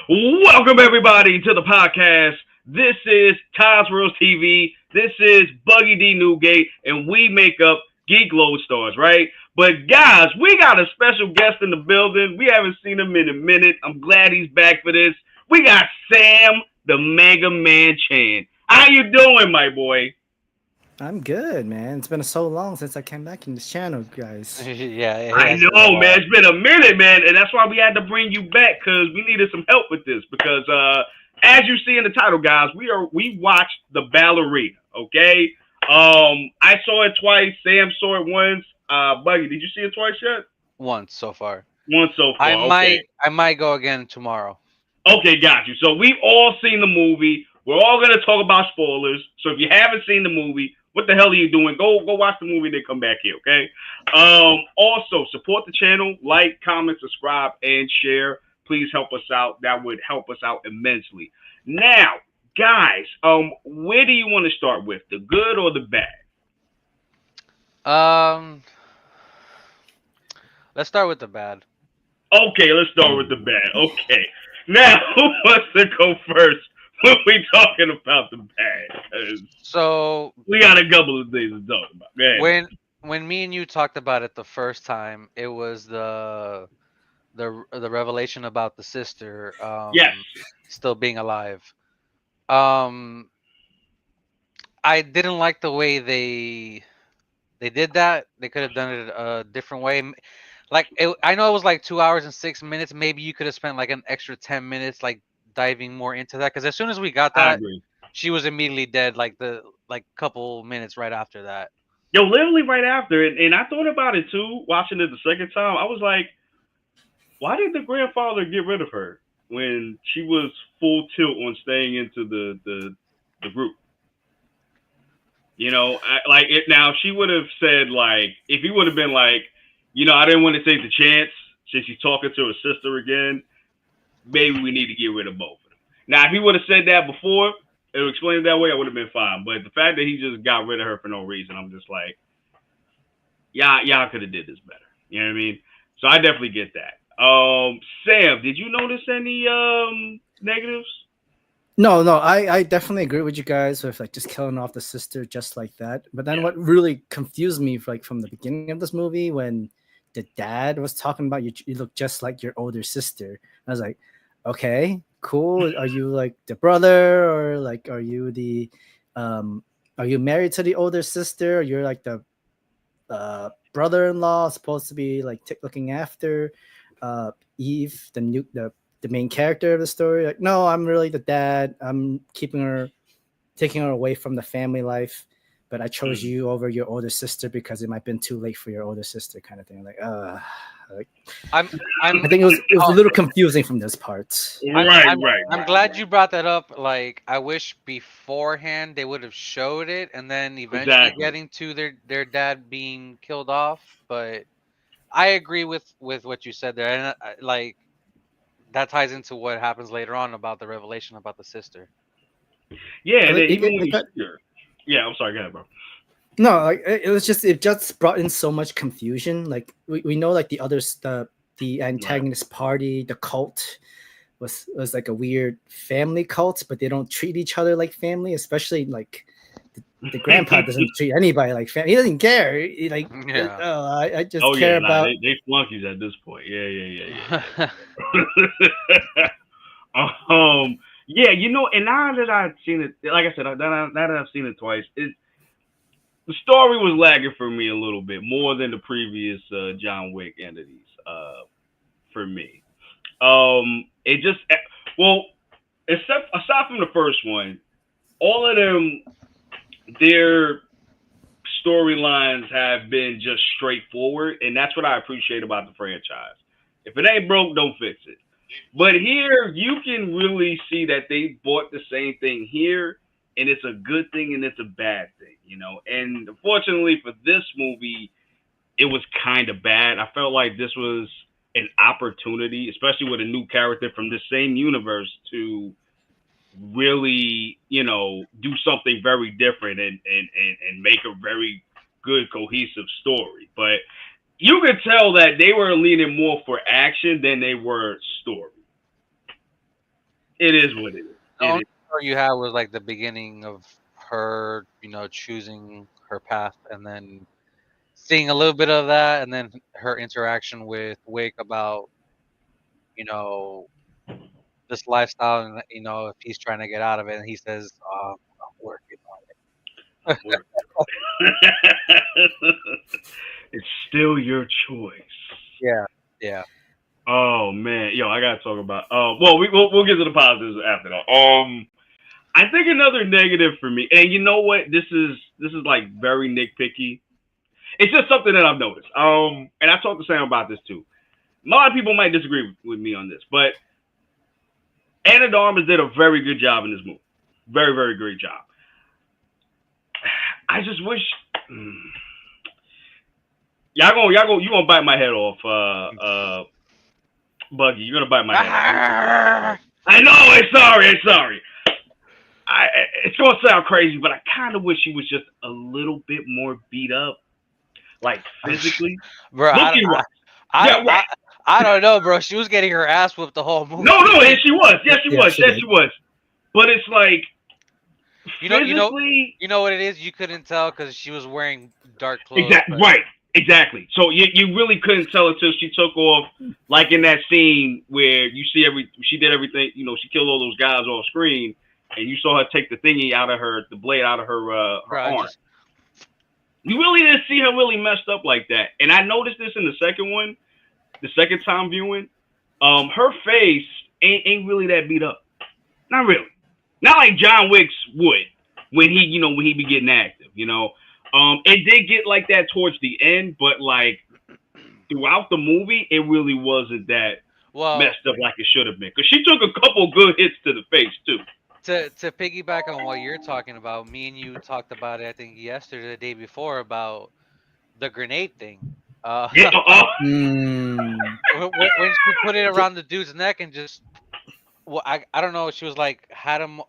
Welcome everybody to the podcast. This is Cosmos TV. This is Buggy D Newgate, and we make up Geek Lodestars, right? But guys, we got a special guest in the building. We haven't seen him in a minute. I'm glad he's back for this. We got Sam, the Mega Man Chan. How you doing, my boy? I'm good, man. It's been so long since I came back in this channel, guys. Yeah, it I has been a know, man. while. It's been a minute, man, and that's why we had to bring you back because we needed some help with this. Because as you see in the title, guys, we watched the Ballerina. Okay, I saw it twice. Sam saw it once. Buggy, did you see it twice yet? Once so far. Once so I far. Okay. might I might go again tomorrow. Okay, got you. So we've all seen the movie. We're all gonna talk about spoilers. So if you haven't seen the movie, what the hell are you doing? Go watch the movie, then come back here, okay? Also support the channel, like, comment, subscribe, and share. Please help us out. That would help us out immensely. Now, guys, where do you want to start with? The good or the bad? Um, let's start with the bad. Okay, let's start with the bad. Okay. Now, who wants to go first when we talking about the bad? 'Cause So we got a couple of things to talk about. Go ahead. when me and you talked about it the first time, it was the revelation about the sister Yes. still being alive. Um, I didn't like the way they did that. They could have done it a different way. I know it was like 2 hours and 6 minutes. Maybe you could have spent like an extra 10 minutes, like diving more into that. Because as soon as we got I that, agree. she was immediately dead. Like couple minutes right after that. Yo, literally right after it, and I thought about it too, watching it the second time. I was like, why did the grandfather get rid of her when she was full tilt on staying into the group? Like it now. She would have said like, if he would have been like, I didn't want to take the chance since she's talking to her sister again. Maybe we need to get rid of both of them. Now, if he would have said that before, it would explain it that way, I would have been fine. But the fact that he just got rid of her for no reason, I'm just like, y'all could have did this better. You know what I mean? So I definitely get that. Sam, did you notice any negatives? No, I definitely agree with you guys with like just killing off the sister just like that. But then Yeah, what really confused me, like from the beginning of this movie, when the dad was talking about you look just like your older sister. I was like, okay, cool. Are you like the brother, or like um, are you married to the older sister? Or you're like the brother-in-law supposed to be like looking after Eve, the main character of the story. Like, no, I'm really the dad. I'm taking her away from the family life, but I chose mm, you over your older sister because it might have been too late for your older sister, kind of thing. Like I'm I'm I think it was a little confusing from this part. I'm right, I'm right, I'm right, glad right. you brought that up. Like, I wish beforehand they would have showed it, and then eventually Exactly. getting to their dad being killed off. But I agree with what you said there, and like that ties into what happens later on about the revelation about the sister. Yeah, and then even Even when like you see her. Yeah, I'm sorry, go ahead, bro. no, like it just brought in so much confusion. Like we know like the Right. antagonist party, the cult was like a weird family cult, but they don't treat each other like family, especially like the grandpa doesn't treat anybody like family. He doesn't care. Yeah. I just Oh yeah, care nah, about. they flunkies at this point. Yeah, yeah, yeah, yeah, yeah. Yeah, and now that I've seen it, like I said, now that I've seen it twice, the story was lagging for me a little bit more than the previous John Wick entities. For me, it just well, except aside from the first one, all of them, their storylines have been just straightforward, and that's what I appreciate about the franchise. If it ain't broke, don't fix it. But here, you can really see that they bought the same thing here, and it's a good thing and it's a bad thing. And unfortunately for this movie, it was kind of bad. I felt like this was an opportunity, especially with a new character from the same universe, to really, do something very different and make a very good cohesive story. But you could tell that they were leaning more for action than they were story. It is what it is. The It only is. story you had was like the beginning of her, choosing her path, and then seeing a little bit of that, and then her interaction with Wick about you know this lifestyle, and if he's trying to get out of it, and he says, "I'm working on I'm working. It's still your choice. it." Yeah, yeah. Oh man, yo, I gotta talk about. Well, we'll get to the positives after that. I think another negative for me, and you know what, this is like very nitpicky. It's just something that I've noticed. And I talked to Sam about this too. A lot of people might disagree with me on this, but Anna de Armas did a very good job in this movie. Very, very great job. I just wish. You gonna bite my head off, Buggy. You're gonna bite my head off. I know. I'm sorry. It's gonna sound crazy, but I kind of wish he was just a little bit more beat up, like physically, Bro, looking right. I, Yeah, right. I don't know, bro. She was getting her ass whipped the whole movie. No, and she was. Yes, she Yeah, was. she Yes, did. she was. But it's like You know, physically, you know what it is. You couldn't tell because she was wearing dark clothes. exactly But right. Exactly. So you really couldn't tell until she took off, like in that scene where you see she did everything. She killed all those guys off screen, and you saw her take the thingy out of the blade out of her bro, arm. You really didn't see her really messed up like that. And I noticed this in the second one, the second time viewing. Her face ain't really that beat up. Not really. Not like John Wick's would when he be getting active. It did get like that towards the end, but like throughout the movie, it really wasn't that messed up like it should have been. Because she took a couple good hits to the face too. To piggyback on what you're talking about, me and you talked about it, I think yesterday, or the day before, about the grenade thing. Yeah, When she put it around the dude's neck and just, well, I don't know. She was like had him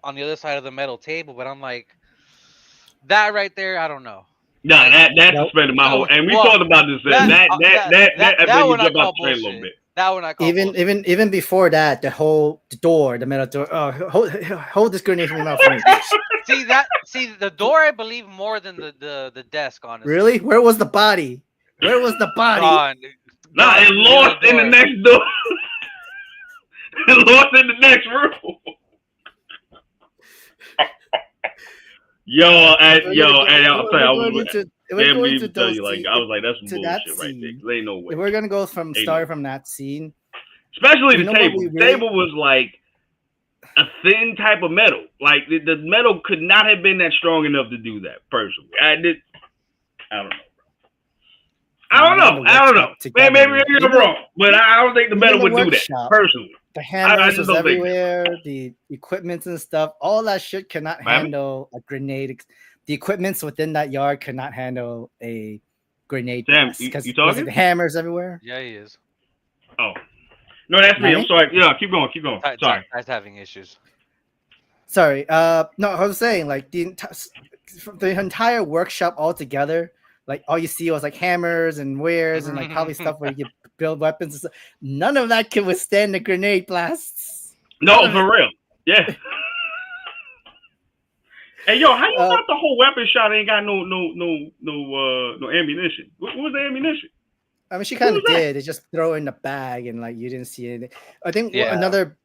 on the other side of the metal table, but I'm like, that right there, I don't know. Nah, that Nope. suspended my whole. And we Well, talked about this. That made you one I jump call out the train a little bullshit. bit. That one I call bullshit. Even before that, the metal door. Oh, hold this grenade from your mouth for me. See the door, I believe more than the desk. Honestly, Really? Where was the body? Where was the body? Gone. Nah, it lost in the next door. It lost in the next room. I'll tell you, I tell you, like, I was like, that's some bullshit right there. There ain't no way. If we're gonna go from that scene, especially the table. The table was like a thin type of metal. Like the metal could not have been that strong enough to do that. Personally, I don't know. I don't know. Maybe you're wrong, but I don't think the metal would do that. Personally, the hammers was everywhere. The equipments and stuff, all that shit cannot handle a grenade. The equipments within that yard cannot handle a grenade. Sam, you talking? The hammers everywhere. Yeah, he is. Oh, no, that's me. I'm sorry. Yeah, keep going. Sorry, Ty's having issues. Sorry. No, I was saying like the entire workshop altogether. Like all you see was like hammers and wares and like probably stuff where you build weapons and stuff. None of that can withstand the grenade blasts. No, for real. Yeah. Hey, yo, how you thought the whole weapon shot ain't got no ammunition? What was the ammunition? I mean, she kind of did. They just throw in the bag and like you didn't see it. I think another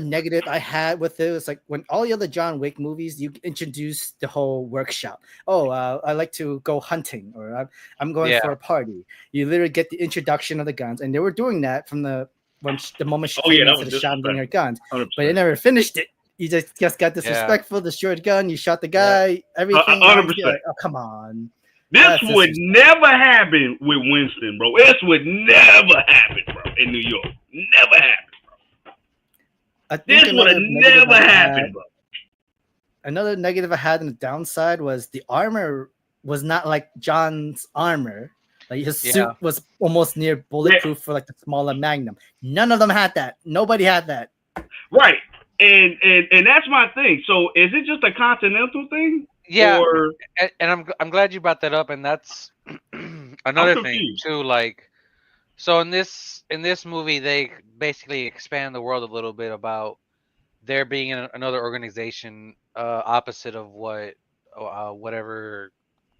negative I had with it was like when all the other John Wick movies, you introduce the whole workshop. Oh, I like to go hunting, or I'm going for a party. You literally get the introduction of the guns, and they were doing that from the moment she came into the shop bringing her guns, 100%. But they never finished it. You just got disrespectful, destroyed gun, you shot the guy, everything. 100%. Like, oh, come on. This would never happen with Winston, bro. This would never happen, bro, in New York. Never happen. This would have never happened, bro. Another negative I had in the downside was the armor was not like John's armor. Like his suit was almost near bulletproof for like the smaller Magnum. None of them had that. Nobody had that. Right. And that's my thing. So is it just a Continental thing? Yeah. And I'm glad you brought that up. And that's another thing too. Like So in this movie, they basically expand the world a little bit about there being another organization opposite of whatever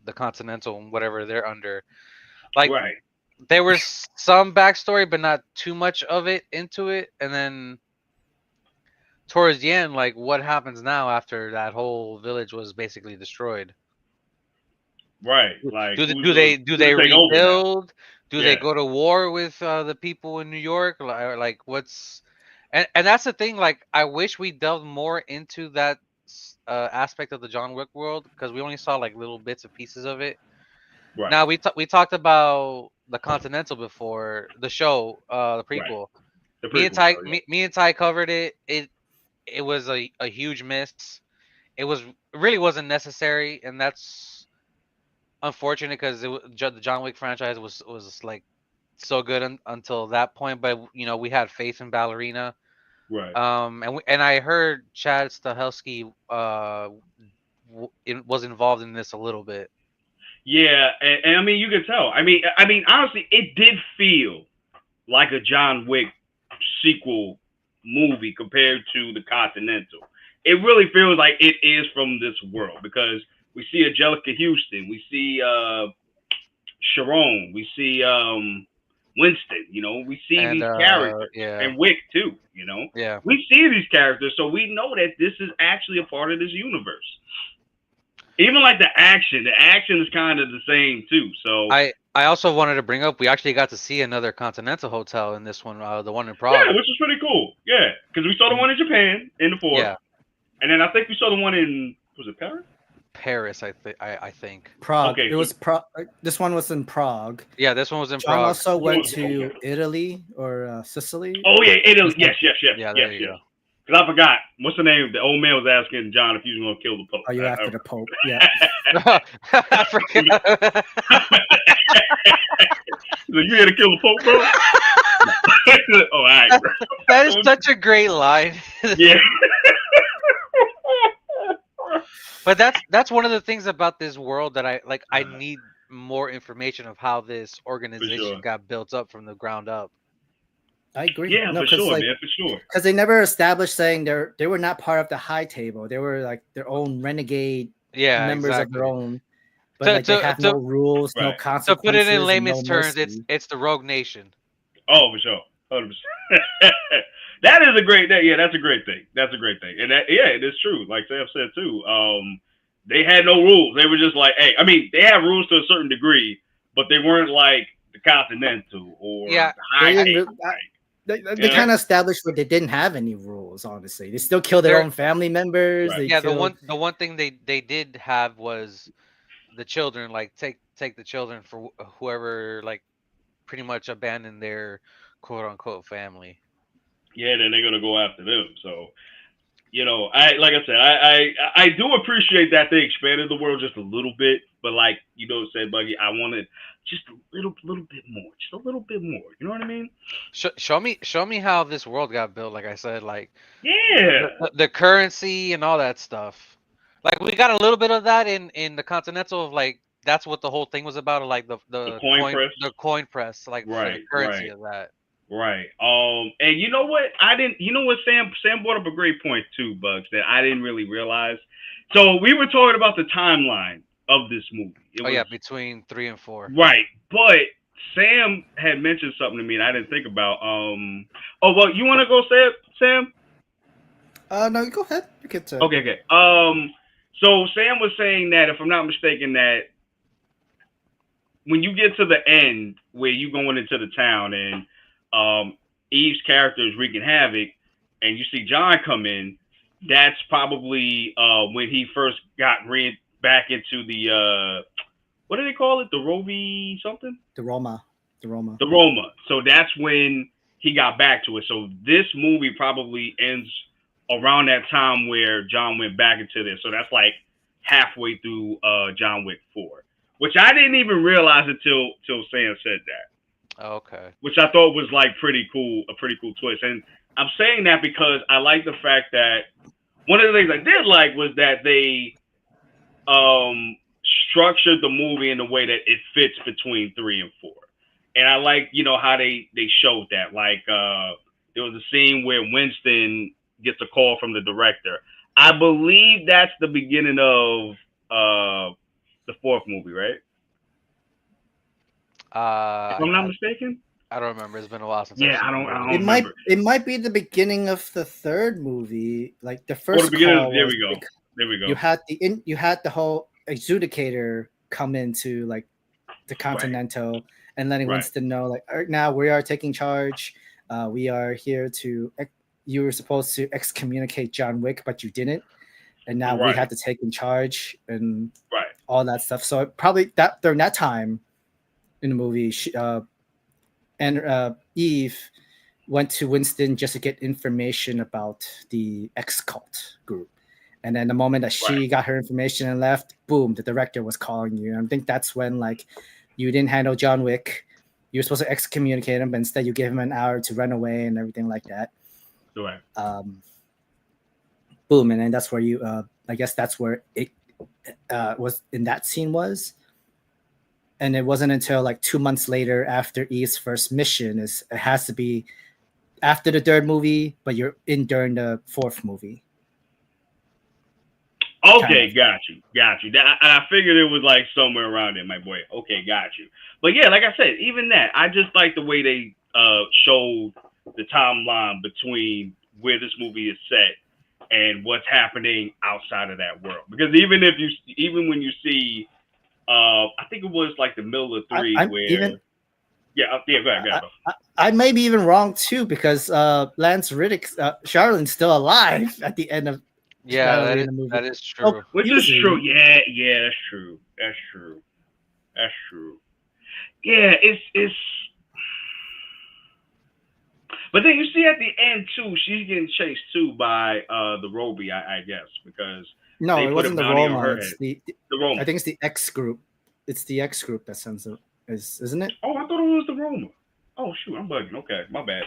the Continental and whatever they're under. Like Right, there was some backstory, but not too much of it into it. And then towards the end, like what happens now after that whole village was basically destroyed? right. Like Do who's they gonna take over now? rebuild? Do they Yeah, go to war with the people in New York? Like what's and that's the thing. Like I wish we delved more into that aspect of the John Wick world because we only saw like little bits and pieces of it. right, Now we talked about the Continental before the show, the right. prequel. The prequel show, yeah. Me and Ty covered it. It was a huge miss. It was really wasn't necessary, and that's unfortunate because the John Wick franchise was like so good until that point. But you know, we had faith in Ballerina. Right. And I heard Chad Stahelski was involved in this a little bit. Yeah, and I mean you can tell. I mean honestly, it did feel like a John Wick sequel movie compared to the Continental. It really feels like it is from this world because we see Angelica Houston, we see Sharon, we see Winston. We see And these characters yeah, and Wick too. yeah. We see these characters, so we know that this is actually a part of this universe. Even like the action is kind of the same too. So I also wanted to bring up we actually got to see another Continental hotel in this one, the one in yeah, Prague. which is pretty cool. Yeah, because we saw the one in Japan in the fourth, Yeah, and then I think we saw the one in was it Paris? Paris. I think. Prague. Okay, It so was Prague. This one was in Prague. Yeah, this one was in John Prague. also went to okay. Italy or Sicily. Oh yeah, Italy. This one- Yes, yes, yes, Yeah, yes, there you yes. go. Because I forgot what's the name. The old man was asking John if he was going to kill the Pope. Are you after the Pope? Yeah. I forgot. So you here to kill the Pope, bro? Oh, all right, bro. That is such a great line. Yeah. But that's one of the things about this world that I like. I need more information of how this For sure. organization got built up from the ground up. I agree. Yeah, No, for because sure, like man, for sure. because they never established saying they were not part of the high table. They were like their own renegade Yeah, members of their exactly. own, but To like they to have no to rules, no Right. to put it in consequences, and no layman's terms, mercy. it's the Rogue Nation. Oh, for sure. 100%. That is a great thing. Yeah, that's a great thing. That's a great thing. And that, yeah, it is true. Like Sam said too. They had no rules. They were just like, hey, I mean, they have rules to a certain degree, but they weren't like the Continental or Yeah, the High They didn't. Table. They Yeah. kind of established where they didn't have any rules. Honestly, they still kill their They're own family members. Right. They yeah. killed. The one thing they did have was the children. Like take the children for whoever like pretty much abandoned their quote unquote family. Yeah, then they're gonna go after them. So I like I said, I do appreciate that they expanded the world just a little bit, but like said Buggy, I wanted just a little bit more, just a little bit more. You know what I mean? Show me how this world got built. Like I said, like Yeah. the currency and all that stuff. Like we got a little bit of that in the Continental of like that's what the whole thing was about. Like The coin press. the coin press, like for the Right, currency right, of that. right. And you know what? I didn't. You know what? Sam brought up a great point too, Bugs, that I didn't really realize. So we were talking about the timeline of this movie. It Oh was yeah, between 3 and 4. right, but Sam had mentioned something to me, and I didn't think about. Oh well, you want to go say it, Sam? No, go ahead. You can say. Okay, okay. So Sam was saying that if I'm not mistaken, that when you get to the end where you going into the town and Eve's character is wreaking havoc, and you see John come in, that's probably when he first got back into the what do they call it? The Rovi something? The Roma. The Roma. So that's when he got back to it. So this movie probably ends around that time where John went back into this. So that's like halfway through John Wick 4. Which I didn't even realize until Sam said that. Okay. Which I thought was like a pretty cool twist. And I'm saying that because I like the fact that one of the things I did like was that they structured the movie in a way that it fits between 3 and 4. and I like how they showed that. Like there was a scene where Winston gets a call from the director. I believe that's the beginning of the fourth movie, right? If I'm not I mistaken. I don't remember. It's been a while since I've Yeah, seen the I movie. don't remember. It might be the beginning of the third movie. Like the Or the first beginning. call There was we go. There we you go. had you had the whole adjudicator come into like the Right. Continental and letting Right. Winston know like, "All right, now we are taking charge. We are here to you were supposed to excommunicate John Wick, but you didn't, and now we Right. had to take in charge and Right. all that stuff." So probably that during that time in the movie, and Eve went to Winston just to get information about the X cult group. And then the moment that Right. she got her information and left, boom, the director was calling you. And I think that's when like you didn't handle John Wick. You were supposed to excommunicate him, but instead you gave him an hour to run away and everything like that. Right. Um, Boom, and then that's where you. I guess that's where it was in that scene was. And it wasn't until like 2 months later, after Eve's first mission, is it has to be after the third movie, but you're in during the fourth movie, kind Okay, of. got you. I figured it was like somewhere around there, my boy. Okay, got you. But yeah, like I said, even that, I just like the way they showed the timeline between where this movie is set and what's happening outside of that world. Because even when you see, I think it was like the middle of three I'm even where, yeah, go I, ahead, bro. I may be even wrong too because Lance Riddick, Charlotte still alive at the end of Yeah, Ballerina movie. that is Oh, true. Which is true. easily. Yeah, that's true. That's true. That's true. Yeah, it's but then you see at the end too, she's getting chased too by the Roby, I guess, because they No, it put a wasn't the bounty on Roma. her It's head. The I Roma. think it's the X group. It's the X group that sends it. Isn't it? Oh, I thought it was the Roma. Oh shoot, I'm bugging. Okay, my bad.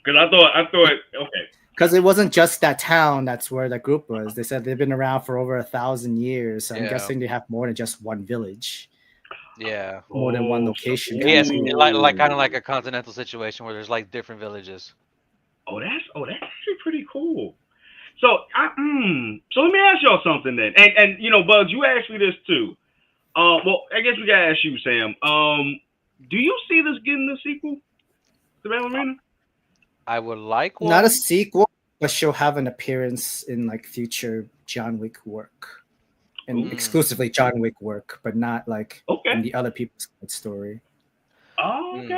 Because I thought okay. Because it wasn't just that town. That's where the group was. They said they've been around for over 1,000 years. So I'm Yeah, guessing they have more than just one village, yeah, more than one Oh, so location, kind of yes. thing. Like kind of like ooh. a continental situation where there's like different villages. Oh that's actually pretty cool. So let me ask y'all something then. And Bugs, you asked me this too. Well, I guess we gotta ask you, Sam. Do you see this getting a sequel to Uh, Ballerina? I would like Not a one. sequel, but she'll have an appearance in like future John Wick work, and Ooh, Mm, exclusively John Wick work, but not like okay. in the other people's story. Oh, mm.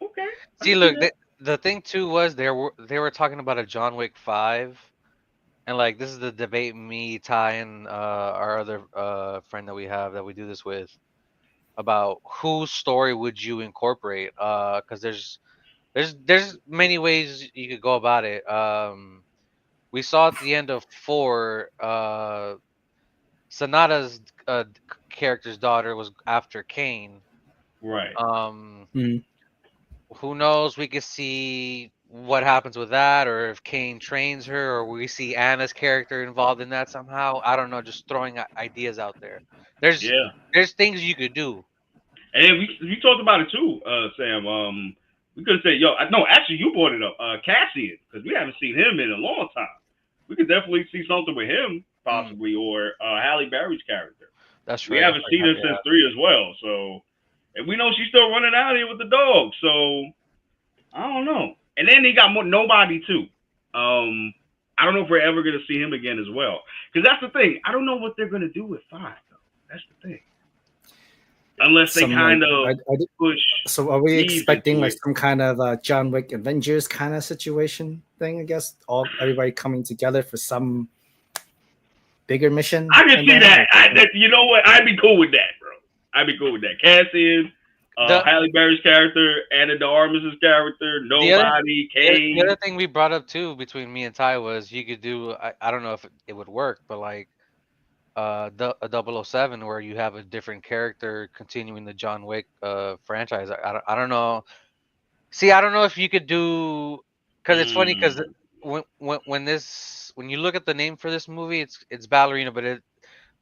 okay. I See, can see look, that. the thing too was they were talking about a John Wick 5, and like this is the debate me, Ty, and our other friend that we have that we do this with about whose story would you incorporate? Because there's many ways you could go about it. We saw at the end of 4, Sonata's character's daughter was after Kane. Right. Um, Mm. who knows? We could see what happens with that, or if Kane trains her, or we see Anna's character involved in that somehow. I don't know. Just throwing ideas out there. There's Yeah. there's things you could do. And then we talked about it too, Sam. We could say, yo, no, actually, you brought it up, Cassian, because we haven't seen him in a long time. We could definitely see something with him, Mm, possibly, or Halle Berry's character. that's We right. I haven't seen forgot. her Yeah. since three as well, so and we know she's still running out here with the dog. So I don't know. And then he got more nobody too. Um, I don't know if we're ever gonna see him again as well. Because that's the thing. I don't know what they're gonna do with five though. That's the thing. Unless they Some like kind of push so are we Eve expecting into like it. some kind of John Wick Avengers kind of situation thing? I guess all everybody coming together for some bigger mission, I can and see then that. like You know what? I'd be cool with that, bro. I'd be cool with that. Cassian, The Halle Berry's character, Anna de Armas's character, the other Nobody, the other Kane. thing we brought up too between me and Ty was you could do. I don't know if it would work, but like a 007 where you have a different character continuing the John Wick franchise. I don't know. See, I don't know if you could do because it's funny because Mm, when you look at the name for this movie, it's Ballerina, but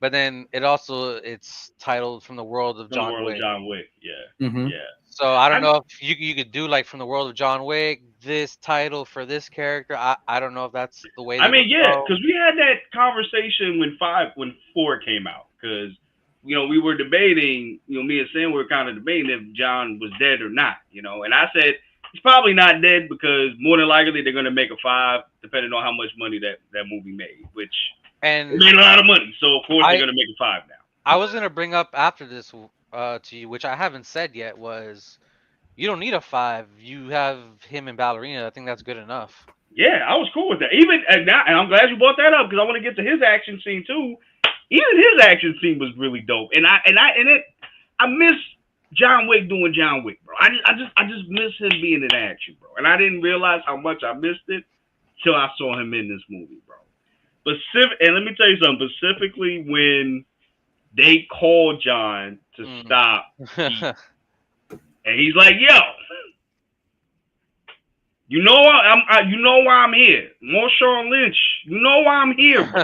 but then it's titled From the World of From the John world of Wick. John Wick. Yeah, Mm-hmm. yeah. So I I don't know if you could do like From the World of John Wick this title for this character. I don't know if that's the way I they mean, would yeah, go. because we had that conversation when 4 came out. Because we were debating. Me and Sam were kind of debating if John was dead or not. And I said he's probably not dead because more than likely they're gonna make a 5, depending on how much money that movie made, which it And made a lot of money. So of course they're I gonna make a 5 now. I was gonna bring up after this to you, which I haven't said yet, was you don't need a 5. You have him in Ballerina. I think that's good enough. Yeah, I was cool with that. Even and I'm glad you brought that up because I want to get to his action scene too. Even his action scene was really dope, I miss John Wick doing John Wick, bro. I just miss him being in action, bro. And I didn't realize how much I missed it till I saw him in this movie, bro. And let me tell you something. Specifically, when they called John to Mm. stop Heat, and he's like, "Yo, you know you know why I'm here, Marshawn Lynch. You know why I'm here, bro.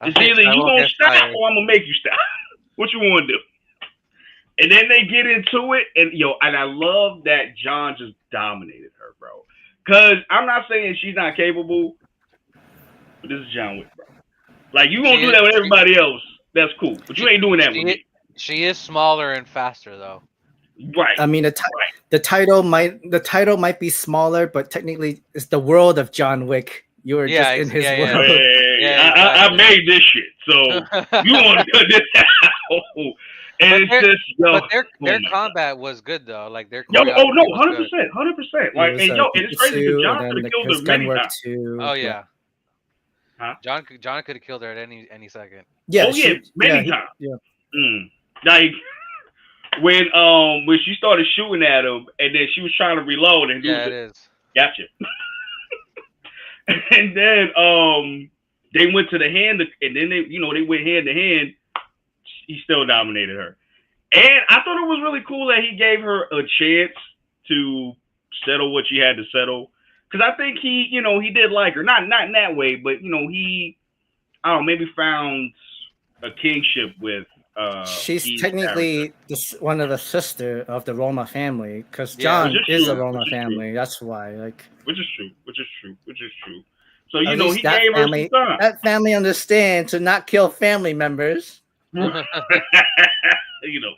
It's either I you will gonna get stop fired. or I'm gonna make you stop. What you want to do?" And then they get into it, and I love that John just dominated her, bro. Cause I'm not saying she's not capable, but this is John Wick, bro. Like you gonna She do is that with she, everybody else, that's cool, but you she ain't doing that with she me, she is smaller and faster though. right? I mean, Right. the title might be smaller, but technically it's the world of John Wick. You were just in his Yeah, world. Hey, yeah, I exactly. made this shit, so you want to cut this out? And but it's their just yo, but their oh their my god. combat was good though. Like their Yo, oh no, choreography was good. 100%, 100%. It Like, was and yo, and it's crazy because jujitsu, and John could then have killed his her gun many work times. too. Oh Yeah, yeah, Huh? John could have killed her at any second. yeah, Oh yeah, many times. yeah. Mm. Like when she started shooting at him, and then she was trying to reload, and he was Yeah, it like, is. "Gotcha." And then they went to the hand, and then they went hand to hand. He still dominated her, and I thought it was really cool that he gave her a chance to settle what she had to settle. Because I think he did like her, not in that way, but he, I don't know, maybe found a kingship with She's Heath's character, technically one of the sister of the Roma family, because Yeah, which John is is a true, Roma which is true, family. That's why, like, which is true, which is true, which is true. So at least he gave her some time. that family understands to not kill family members. you know,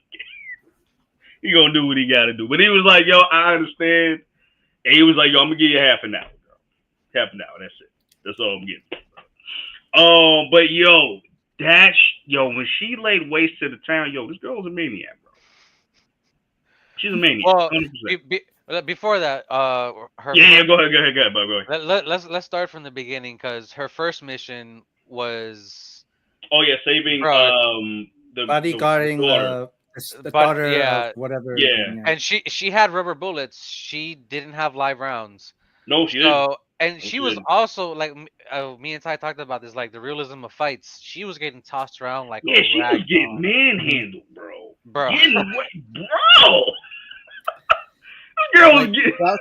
he gonna do what he gotta do. But he was like, "Yo, I understand," and he was like, "Yo, I'm gonna give you half an hour, girl. Half an hour. That's it. That's all I'm getting." But yo, when she laid waste to the town, yo, this girl's a maniac, bro. She's a maniac, well, 100%. before that, her Yeah, first. go ahead, bro, go ahead. Let's start from the beginning because her first mission was, Oh yeah, saving bro, the Bodyguarding daughter. the but daughter of yeah, whatever Yeah, thing. Yeah. and she had rubber bullets. She didn't have live rounds. no, she didn't. So, and No, she she was didn't. also like me and Ty talked about this, like the realism of fights. She was getting tossed around like a Yeah, she was rag getting doll, Mhm. manhandled, bro. bro. Getting away, bro. This girl was Like, getting. well,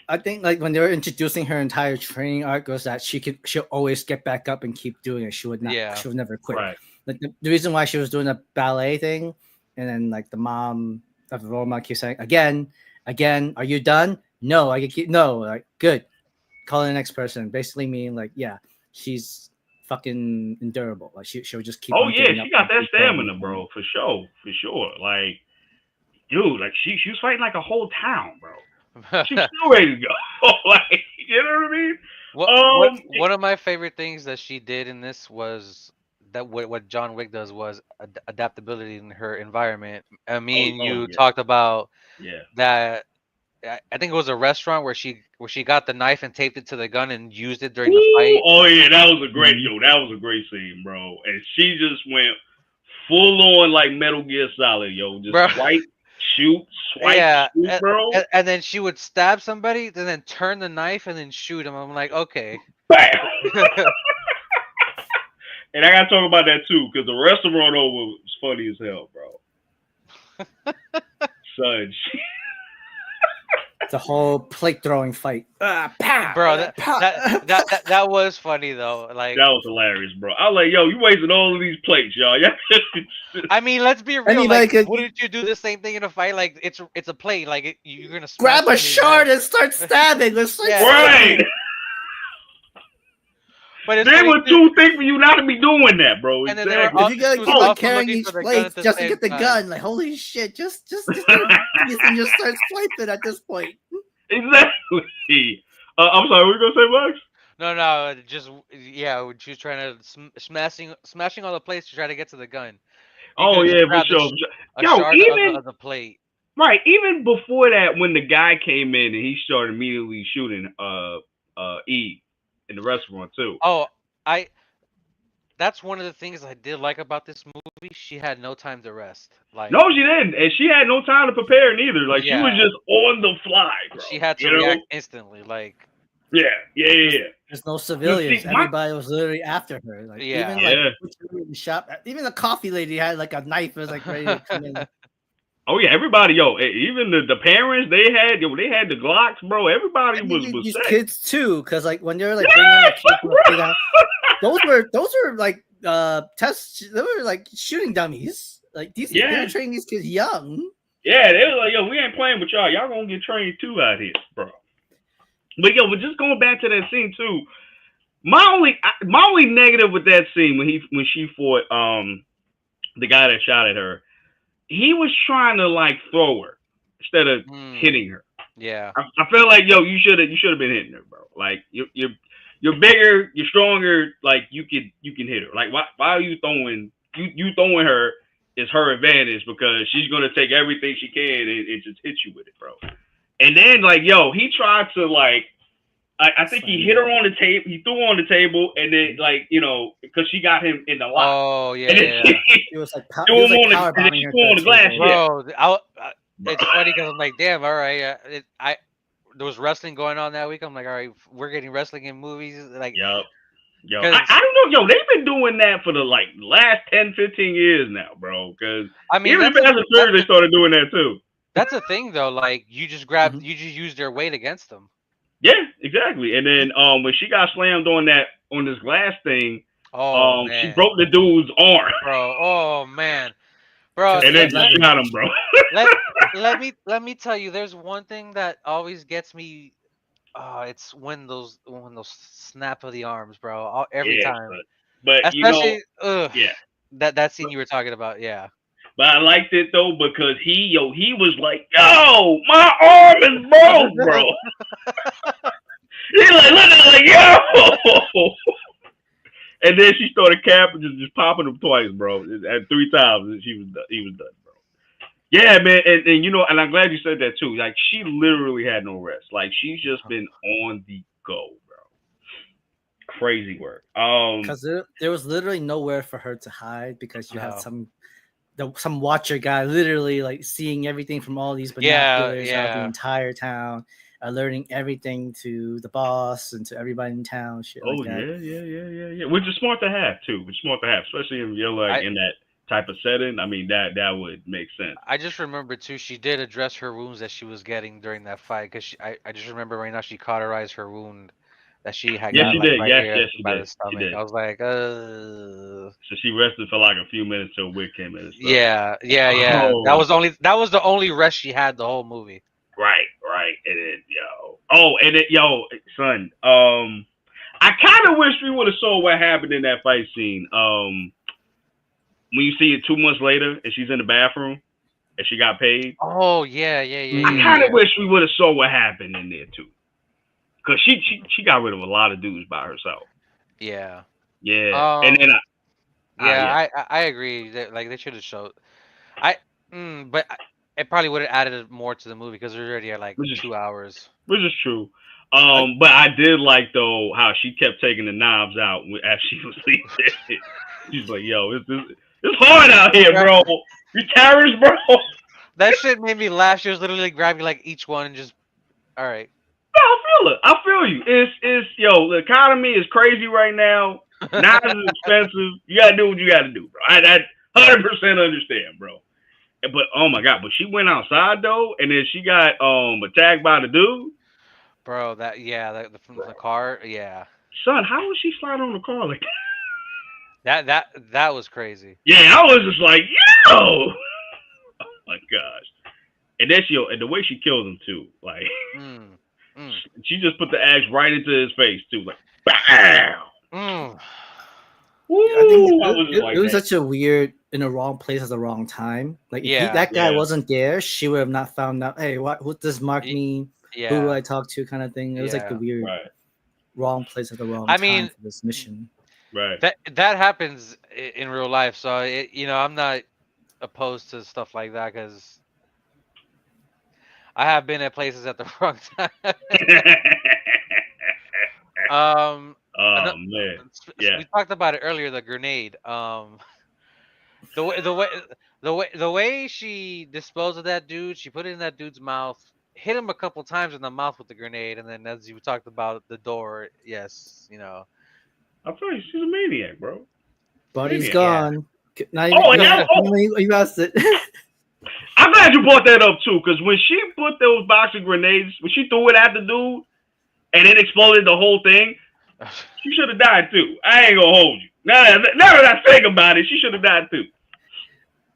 I think like when they were introducing her entire training arc was that she'll always get back up and keep doing it. Yeah, She would never quit. Right. Like the reason why she was doing a ballet thing, and then like the mom of Roma keeps saying again, are you done? No, I can keep no, like good. Call the next person. Basically meaning like, yeah, she's fucking endurable. Like she'll just keep Oh on yeah, getting she up got and that keep going. stamina, bro, for sure, for sure. Like, dude, like she was fighting like a whole town, bro. She's still ready to go. Like, you know what I mean? what one of my favorite things that she did in this was that what John Wick does was adaptability in her environment. Me and Oh you yeah, talked about yeah. that. I think it was a restaurant where she got the knife and taped it to the gun and used it during the Ooh, fight, oh yeah, that was a great Mhm. That was a great scene, bro. And she just went full on like Metal Gear Solid, yo. Just bro. shoot, swipe, Yeah, shoot, bro. and then she would stab somebody, and then turn the knife and then shoot him. I'm like, okay. Bam. And I gotta talk about that too, because the restaurant over was funny as hell, bro. Son, The whole plate throwing fight. Bro, that was funny though. Like, That was hilarious, bro. I was like, yo, you wasting all of these plates, y'all. I mean, let's be real. Anybody Like, could wouldn't you do the same thing in a fight? Like, it's a plate. Like, you're gonna smash grab a somebody's shard head. and start stabbing. Let's start Yeah. Right. But it's They funny were too. too thick for you not to be doing that, bro. And then they were Exactly. If you gotta She was keep on also carrying looking these for the gun plates at the just to same get the time. gun, like holy shit, just please, and just start swiping at this point. Exactly. I'm sorry, what were you gonna say, Max? No, just yeah. She was trying to smashing all the plates to try to get to the gun. You could Oh have just yeah, for grabbed sure. a Yo, shard even of the plate. right, even before that, when the guy came in and he started immediately shooting Eve in the restaurant too. Oh, I. That's one of the things I did like about this movie. She had no time to rest. No, Like, she didn't, and she had no time to prepare neither. Like she was yeah, just on the fly, bro. she had to You know? react instantly. Like, Yeah. There's no You see, civilians. Everybody was literally after her. Like even yeah. like yeah. in the shop, even the coffee lady had like a knife. Was like ready to come in. Oh yeah, everybody, even the parents, they had the Glocks, bro. Everybody And was even these set. kids too, because like when they're like Yeah, bringing the kids from the bro. playground, those were like tests. They were like shooting dummies. Like they Yeah. were training these kids young. Yeah, they were like, yo, we ain't playing with y'all. Y'all gonna get trained too out here, bro. But but just going back to that scene too. My only negative with that scene when she fought the guy that shot at her, he was trying to like throw her instead of hitting her. Yeah. I felt like you should have been hitting her, bro. Like you're bigger, you're stronger. Like you can hit her. Like why are you throwing you throwing her is her advantage because she's gonna take everything she can and just hit you with it, bro. And then like he tried to like I think he hit her on the table. He threw her on the table, and then like because she got him in the lock. Oh yeah. And then It was like threw him on power and then bombing she her threw to on the the glass. table. Yeah. Bro, it's funny because I'm like, damn, all right. There was wrestling going on that week. I'm like, all right, we're getting wrestling in movies. Like, Yo, I don't know. They've been doing that for the like last 10, 15 years now, bro. Because I mean, even Fast and Furious, they started doing that too. That's a thing though. Like, you just use their weight against them. Yeah, exactly. And then when she got slammed on this glass thing, she broke the dude's arm. Bro, oh man. Bro, and then she shot him, bro. let me tell you, there's one thing that always gets me. It's when those snap of the arms, bro. Every time. But especially, yeah. That scene you were talking about, yeah. But I liked it though because he was like, yo, my arm is broke, bro. He's like looking like, yo. And then she started capping, just popping him twice, bro. At 3 times, he was done, bro. Yeah, man, and and I'm glad you said that too. Like she literally had no rest. Like she's just been on the go, bro. Crazy work. Because there was literally nowhere for her to hide because you had some watcher guy literally like seeing everything from all these binoculars out the entire town, alerting everything to the boss and to everybody in town. Shit like that. Yeah. Which is smart to have too. It's smart to have, especially if you're like in that type of setting. I mean, that would make sense. I just remember too, she did address her wounds that she was getting during that fight because I just remember right now she cauterized her wound that she had got like right here by the stomach. I was like, So she rested for like a few minutes till Wick came in. Yeah. Oh. That was the only rest she had the whole movie. Right. And then son. I kind of wish we would have saw what happened in that fight scene. When you see it 2 months later and she's in the bathroom and she got paid. Oh yeah. I kind of wish we would have saw what happened in there too. Cause she got rid of a lot of dudes by herself. Yeah. And then I agree that like they should have showed. But it probably would have added more to the movie because they're already at like 2 hours. Which is true. But I did like though how she kept taking the knives out as she was leaving. She's like, "Yo, it's hard out here, bro. You terrorists, bro." That shit made me laugh. She was literally grabbing like each one and just, all right. I feel you. It's the economy is crazy right now. Knives is expensive. You gotta do what you gotta do, bro. I 100% understand, bro. But oh my god! But she went outside though, and then she got attacked by the dude. Bro, from the car, yeah. Son, how was she sliding on the car like that? That was crazy. Yeah, I was just like, yo, oh my gosh. And then and the way she killed him too, like Mm. Mm. she just put the axe right into his face too, like bam. Mm. Woo! I think I was just it like, was man. such a weird in the wrong place at the wrong time. Like if Yeah. that guy Yeah, wasn't there, she would have not found out. Hey, what does Mark Y- mean? Who do Yeah. I talk to? Kind of thing. It was like the Yeah. weird right, wrong place at the wrong I time mean, for this mission. right. that happens in real life, so I'm not opposed to stuff like that because I have been at places at the wrong time. Um, Oh ano- man, yeah. we talked about it earlier, the grenade. The way the way she disposed of that dude, she put it in that dude's mouth, hit him a couple times in the mouth with the grenade, and then as you talked about the door, yes, I tell you, she's a maniac, bro. Body's Maniac. yeah. gone. Not even. Oh, and No, that, oh, you asked it. I'm glad you brought that up too, because when she put those boxing grenades, when she threw it at the dude and it exploded the whole thing, she should have died too. I ain't gonna hold you. Now that I think about it, she should have died too.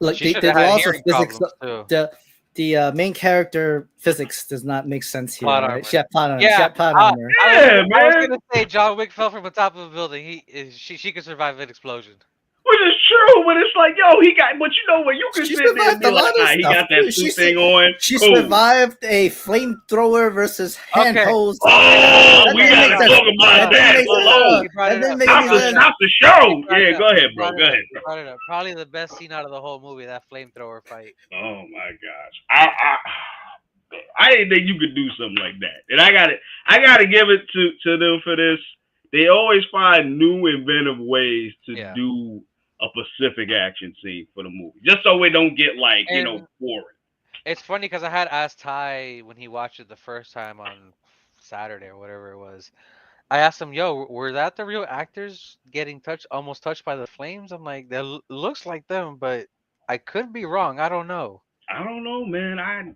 Like She should the have had laws of hearing physics, problems too. the main character physics does not make sense here, Plot right? armor. She had plot armor. She Yeah, had plot I, armor. Yeah, I was man. gonna say John Wick fell from the top of a building. She could survive an explosion. Which is true, but it's like, yo, he got, but you know what? You can She sit there and survived be a like, lot of he stuff. got that Dude. suit thing on. She Cool. survived a flamethrower versus hand Okay. hose. Oh, That we didn't gotta make sense. talk about That that. didn't make sense. Hello. You brought That it didn't up. make Stop any the, sense. stop the You show. brought it Yeah, up. go ahead, You bro. brought Go it up. ahead, You bro. brought it up. Probably the best scene out of the whole movie, that flamethrower fight. Oh my gosh. I didn't think you could do something like that. And I gotta give it to them for this. They always find new inventive ways to Yeah. do a specific action scene for the movie. Just so it don't get like, And boring. it's funny because I had asked Ty when he watched it the first time on Saturday or whatever it was. I asked him, "Yo, were that the real actors getting almost touched by the flames?" I'm like, "That looks like them, but I could be wrong. I don't know." I don't know, man. Mm.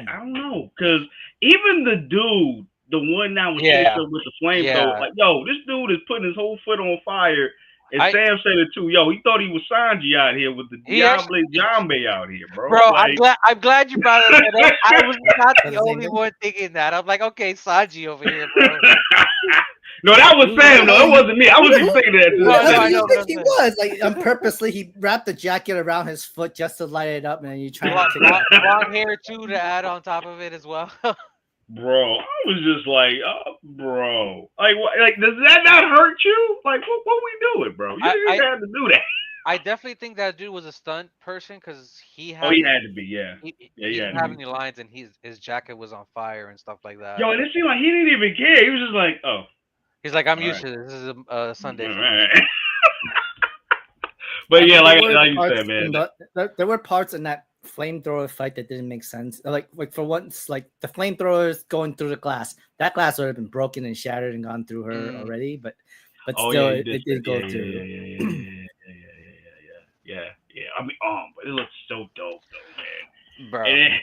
I don't know, cause even the dude, the one that was chasing Yeah, with the flamethrower, yeah. like, yo, this dude is putting his whole foot on fire. And I Sam said it too. Yo, he thought he was Sanji out here with the he actually, Diable Jambe out here, bro. bro. Like, I'm glad you brought it up. I was not That's the the same only thing. one thinking that. I'm like, okay, Sanji over here, bro. no, that was Sam. No, it wasn't me. I wasn't even thinking that. No, Who no, I do you know, but think he I'm saying was? Like, purposely, he wrapped the jacket around his foot just to light it up, and then you try blonde, to take it. blonde hair too to add on top of it as well. Bro, I was just like, bro, like, what, like, does that not hurt you? Like, what we doing, bro? You didn't I have to do that. I definitely think that dude was a stunt person because Oh, he had to be, yeah. Yeah, he he didn't had to have be. any lines and his jacket was on fire and stuff like that. Yo, and it seemed like he didn't even care. He was just like, oh, He's like, I'm all used right, to this. This is a all Sunday for me. right. But yeah, like you parts said, man. there were parts in that flamethrower fight that didn't make sense. Like for once, like the flamethrowers going through the glass. That glass would have been broken and shattered and gone through her already, but Oh still, yeah, it did go yeah, through. yeah. I mean, but it looks so dope though, man. Bro. And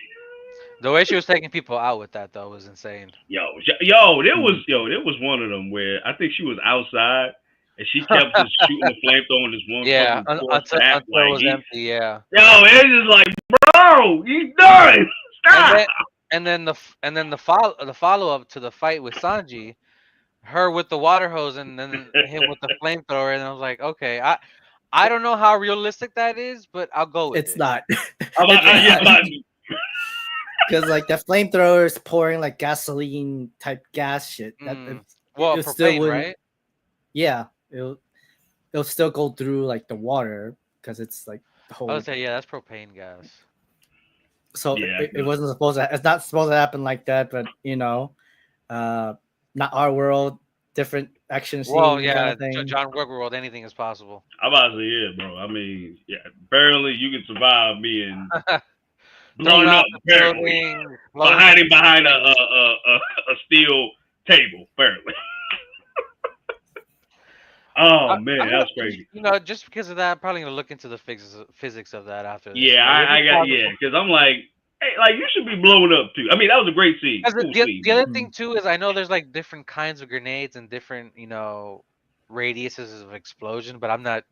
The way she was taking people out with that though was insane. there was one of them where I think she was outside and she kept just shooting the flamethrower on this one Yeah, fucking poor until sap. it Like was empty. Yeah. it's just like, bro, you done. Stop. And then the follow up to the fight with Sanji, her with the water hose and then him with the flamethrower, and I was like, okay, I don't know how realistic that is, but I'll go with It's it. not. About Because like the flamethrower is pouring like gasoline type gas shit. Well, it still propane, wouldn't. right? Yeah, it'll still go through like the water because it's like the I whole. would say, yeah, that's propane gas. So Yeah, it wasn't supposed to. It's not supposed to happen like that. But not our world. Different action scene. Well, kind yeah, of thing. John Wick world, anything is possible. I'm about to say, yeah, bro. I mean, yeah, apparently you can survive being Thrown blown out up, the apparently. building, Hiding behind a steel table, apparently. Oh I man, don't that know. was crazy. Just because of that, I'm probably gonna look into the physics of that after this. Yeah, It is yeah, possible. because I'm like, hey, like you should be blown up too. I mean, that was a great scene, 'Cause cool scene, the but other Mm. thing too is I know there's like different kinds of grenades and different radiuses of explosion, but I'm not.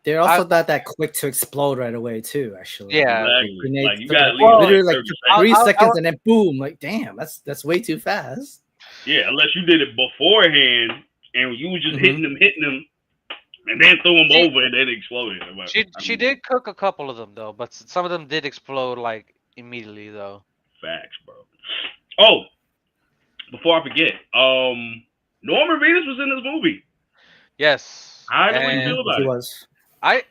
They're I also not that quick to explode right away, too. Actually, Yeah. like exactly. grenades Like you took got like at least Well, like literally like 30 took I'll, seconds. 3 seconds, I'll, and then boom! Like, damn, that's way too fast. Yeah, unless you did it beforehand and you was just Hmm. hitting them, and then threw them she over and then it exploded. But, I she mean, did cook a couple of them though, but some of them did explode like immediately though. facts, bro. Oh, before I forget, Norman Reedus was in this movie. Yes, How do we Hmm. feel and He about it? was. I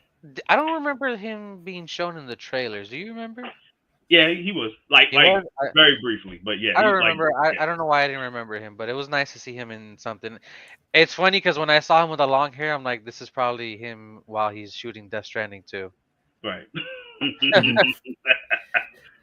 I don't remember him being shown in the trailers. Do you remember? Yeah, he was like He was. very briefly, but yeah, I he don't like remember. yeah, I don't know why I didn't remember him, but it was nice to see him in something. It's funny because when I saw him with the long hair, I'm like, this is probably him while he's shooting Death Stranding too. right. Hmm.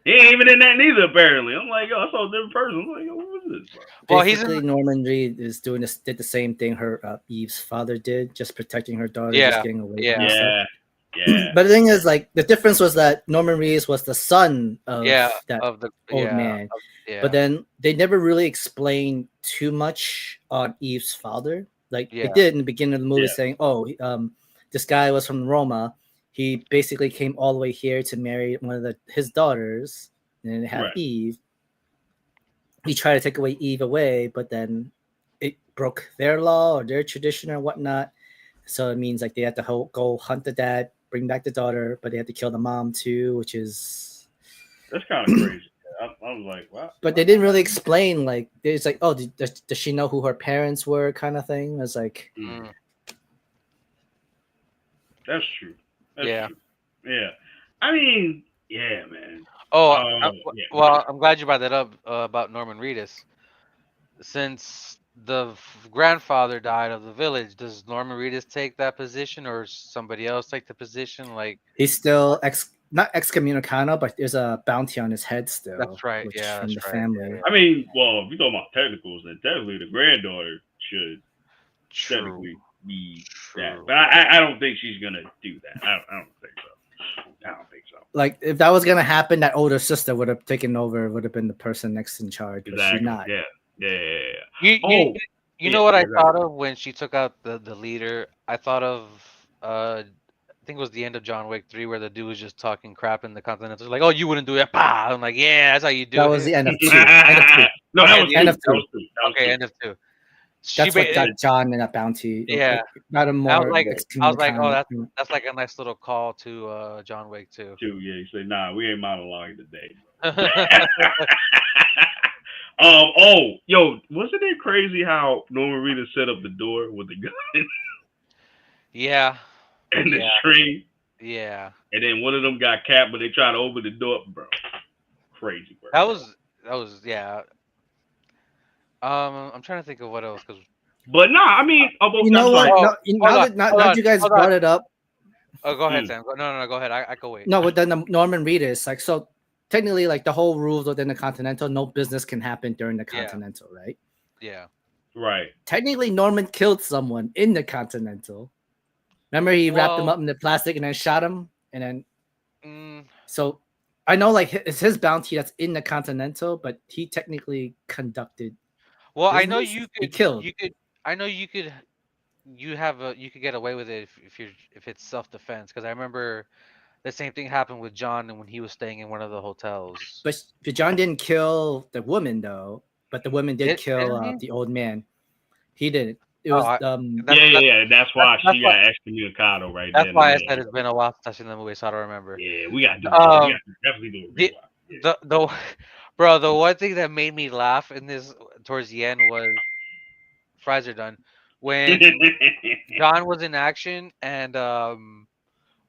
He ain't even in that neither. Apparently, I'm like, yo, I saw a different person. I'm like, yo, what is this, bro? Well, he's in. Basically, Norman Reed is doing this. Did the same thing her Eve's father did, just protecting her daughter, just Yeah, getting away from yeah, and stuff. Yeah, yeah, But the thing is, like, the difference was that Norman Reedus was the son of yeah. that Of the old man. But yeah, then they never really explained too much on Eve's father. Like they yeah, did in the beginning of the movie, yeah. saying, "Oh, this guy was from Roma. He basically came all the way here to marry one of his daughters, and then have Right. Eve. He tried to take Eve away, but then it broke their law or their tradition or whatnot. So it means like they had to go hunt the dad, bring back the daughter, but they had to kill the mom too, which is. That's kind of crazy. I was like, wow, But they didn't really explain. Like it's like, oh, does she know who her parents were, kind of thing. It's like, Mm, mm, that's true. That's yeah. true. Yeah. I mean, yeah, man. Oh, Yeah. well, I'm glad you brought that up about Norman Reedus. Since the grandfather died of the village, does Norman Reedus take that position, or somebody else take the position? Like, he's still not excommunicado, but there's a bounty on his head still, that's right. which Yeah, from that's the right. family. I mean, well, if you're talking about technicals, then technically the granddaughter should True. technically be that. True. But I don't think she's gonna do that. I don't think so. I don't think so. Like if that was gonna happen, that older sister would have taken over, would have been the person next in charge, but she's Exactly. not. Yeah. Yeah. Yeah. Yeah. Yeah. You you Oh. you Yeah. know what I Yeah. Right. thought of when she took out the leader? I thought of I think it was the end of John Wick 3 where the dude was just talking crap in the Continental. Like, oh, you wouldn't do that. Bah! I'm like, yeah, that's how you do That was it. the end of two. End of two. No, that Okay, was the two. End of That two. was two. That was okay, two. end of 2. She That's what ba- got John in that bounty. yeah. Not a I was more like, oh, excommunicado. that's like a nice little call to John Wick 2. Two. Yeah. You say, nah, we ain't monologuing today. Yeah, Oh, yo, wasn't it crazy how Norman Reedus set up the door with the gun yeah, and the string, yeah. and then one of them got capped, but they tried to open the door, bro. Crazy, bro. That was yeah. I'm trying to think of what else because But nah, I mean, You know I'm what? sorry. oh, No, hold now on, that now hold that on, you guys hold on. brought it up, Oh, go ahead, Mm. Sam. No, go ahead. I can wait. no, with the Norman Reedus, like so technically, like the whole rules within the Continental, no business can happen during the Yeah, Continental, right? yeah. Right. Technically, Norman killed someone in the Continental. Remember, he wrapped him Well, up in the plastic and then shot him, and then mm, so I know like it's his bounty that's in the Continental, but he technically conducted well, I know business. He killed, you could, I know you could get away with it if it's self defense because I remember the same thing happened with John when he was staying in one of the hotels. but John didn't kill the woman though. But the woman did kill Didn't he? the old man. He didn't. It Oh, was that's Yeah, yeah, that's yeah. That's why that's she why got excommunicado right that's then and why I there. said it's been a while since I've seen the movie, so I don't remember. Yeah, we gotta do it. We Um, gotta definitely do a the rewatch. Yeah. the bro, the one thing that made me laugh in this towards the end was fries are done when John was in action and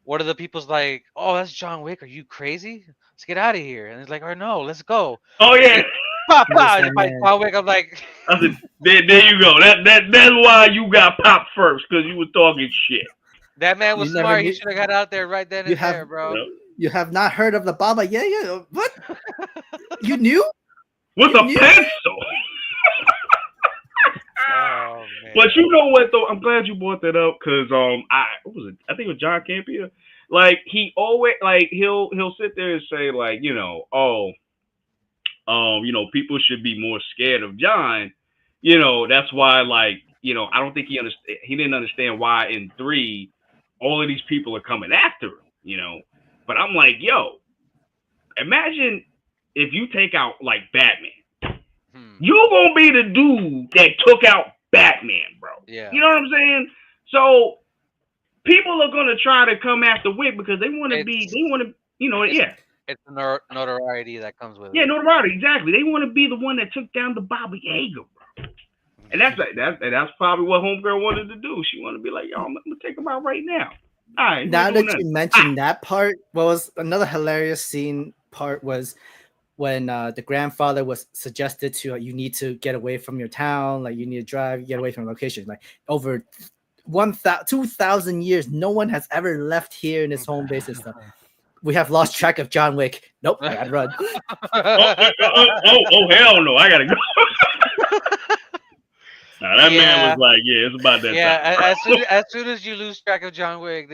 one of the people's like, "Oh, that's John Wick. Are you crazy? Let's get out of here." And he's like, "Oh no, let's go." Oh And yeah. then, pa he pa, just and went by in. John Wick, I'm like, I said, there you go. That's why you got popped first, because you were talking shit. that man was You never smart. He knew. should have got out there right then You and have there, bro. You know? you have not heard of the Baba Yaga? What? You knew? With You a knew? pencil. Oh man. But you know what though? I'm glad you brought that up because what was it? I think it was John Campia. Like he always like he'll sit there and say like people should be more scared of John. That's why like I don't think he didn't understand why in three all of these people are coming after him. But I'm like imagine if you take out like Batman, Hmm. you're gonna be the dude that took out Batman, bro. You Yeah. know what I'm saying? So people are gonna try to come after Wick because they want to be, It's they want to, it's yeah, it's the notoriety that comes with yeah, it. no doubt, exactly. They want to be the one that took down the Baba Yaga, bro. And that's probably what Homegirl wanted to do. She wanted to be like, yo, I'm gonna take him out right now. All right, you ain't Now doing that nothing. you Ah, mentioned that part, what was another hilarious scene part was when the grandfather was suggested to you need to get away from your town, like you need to drive, get away from location. Like over 2,000 years, no one has ever left here in his home base and stuff. We have lost track of John Wick. Nope, I gotta run. hell no, I gotta go. Now that man was Yeah, like, yeah, it's about that yeah. time, As soon as you lose track of John Wick,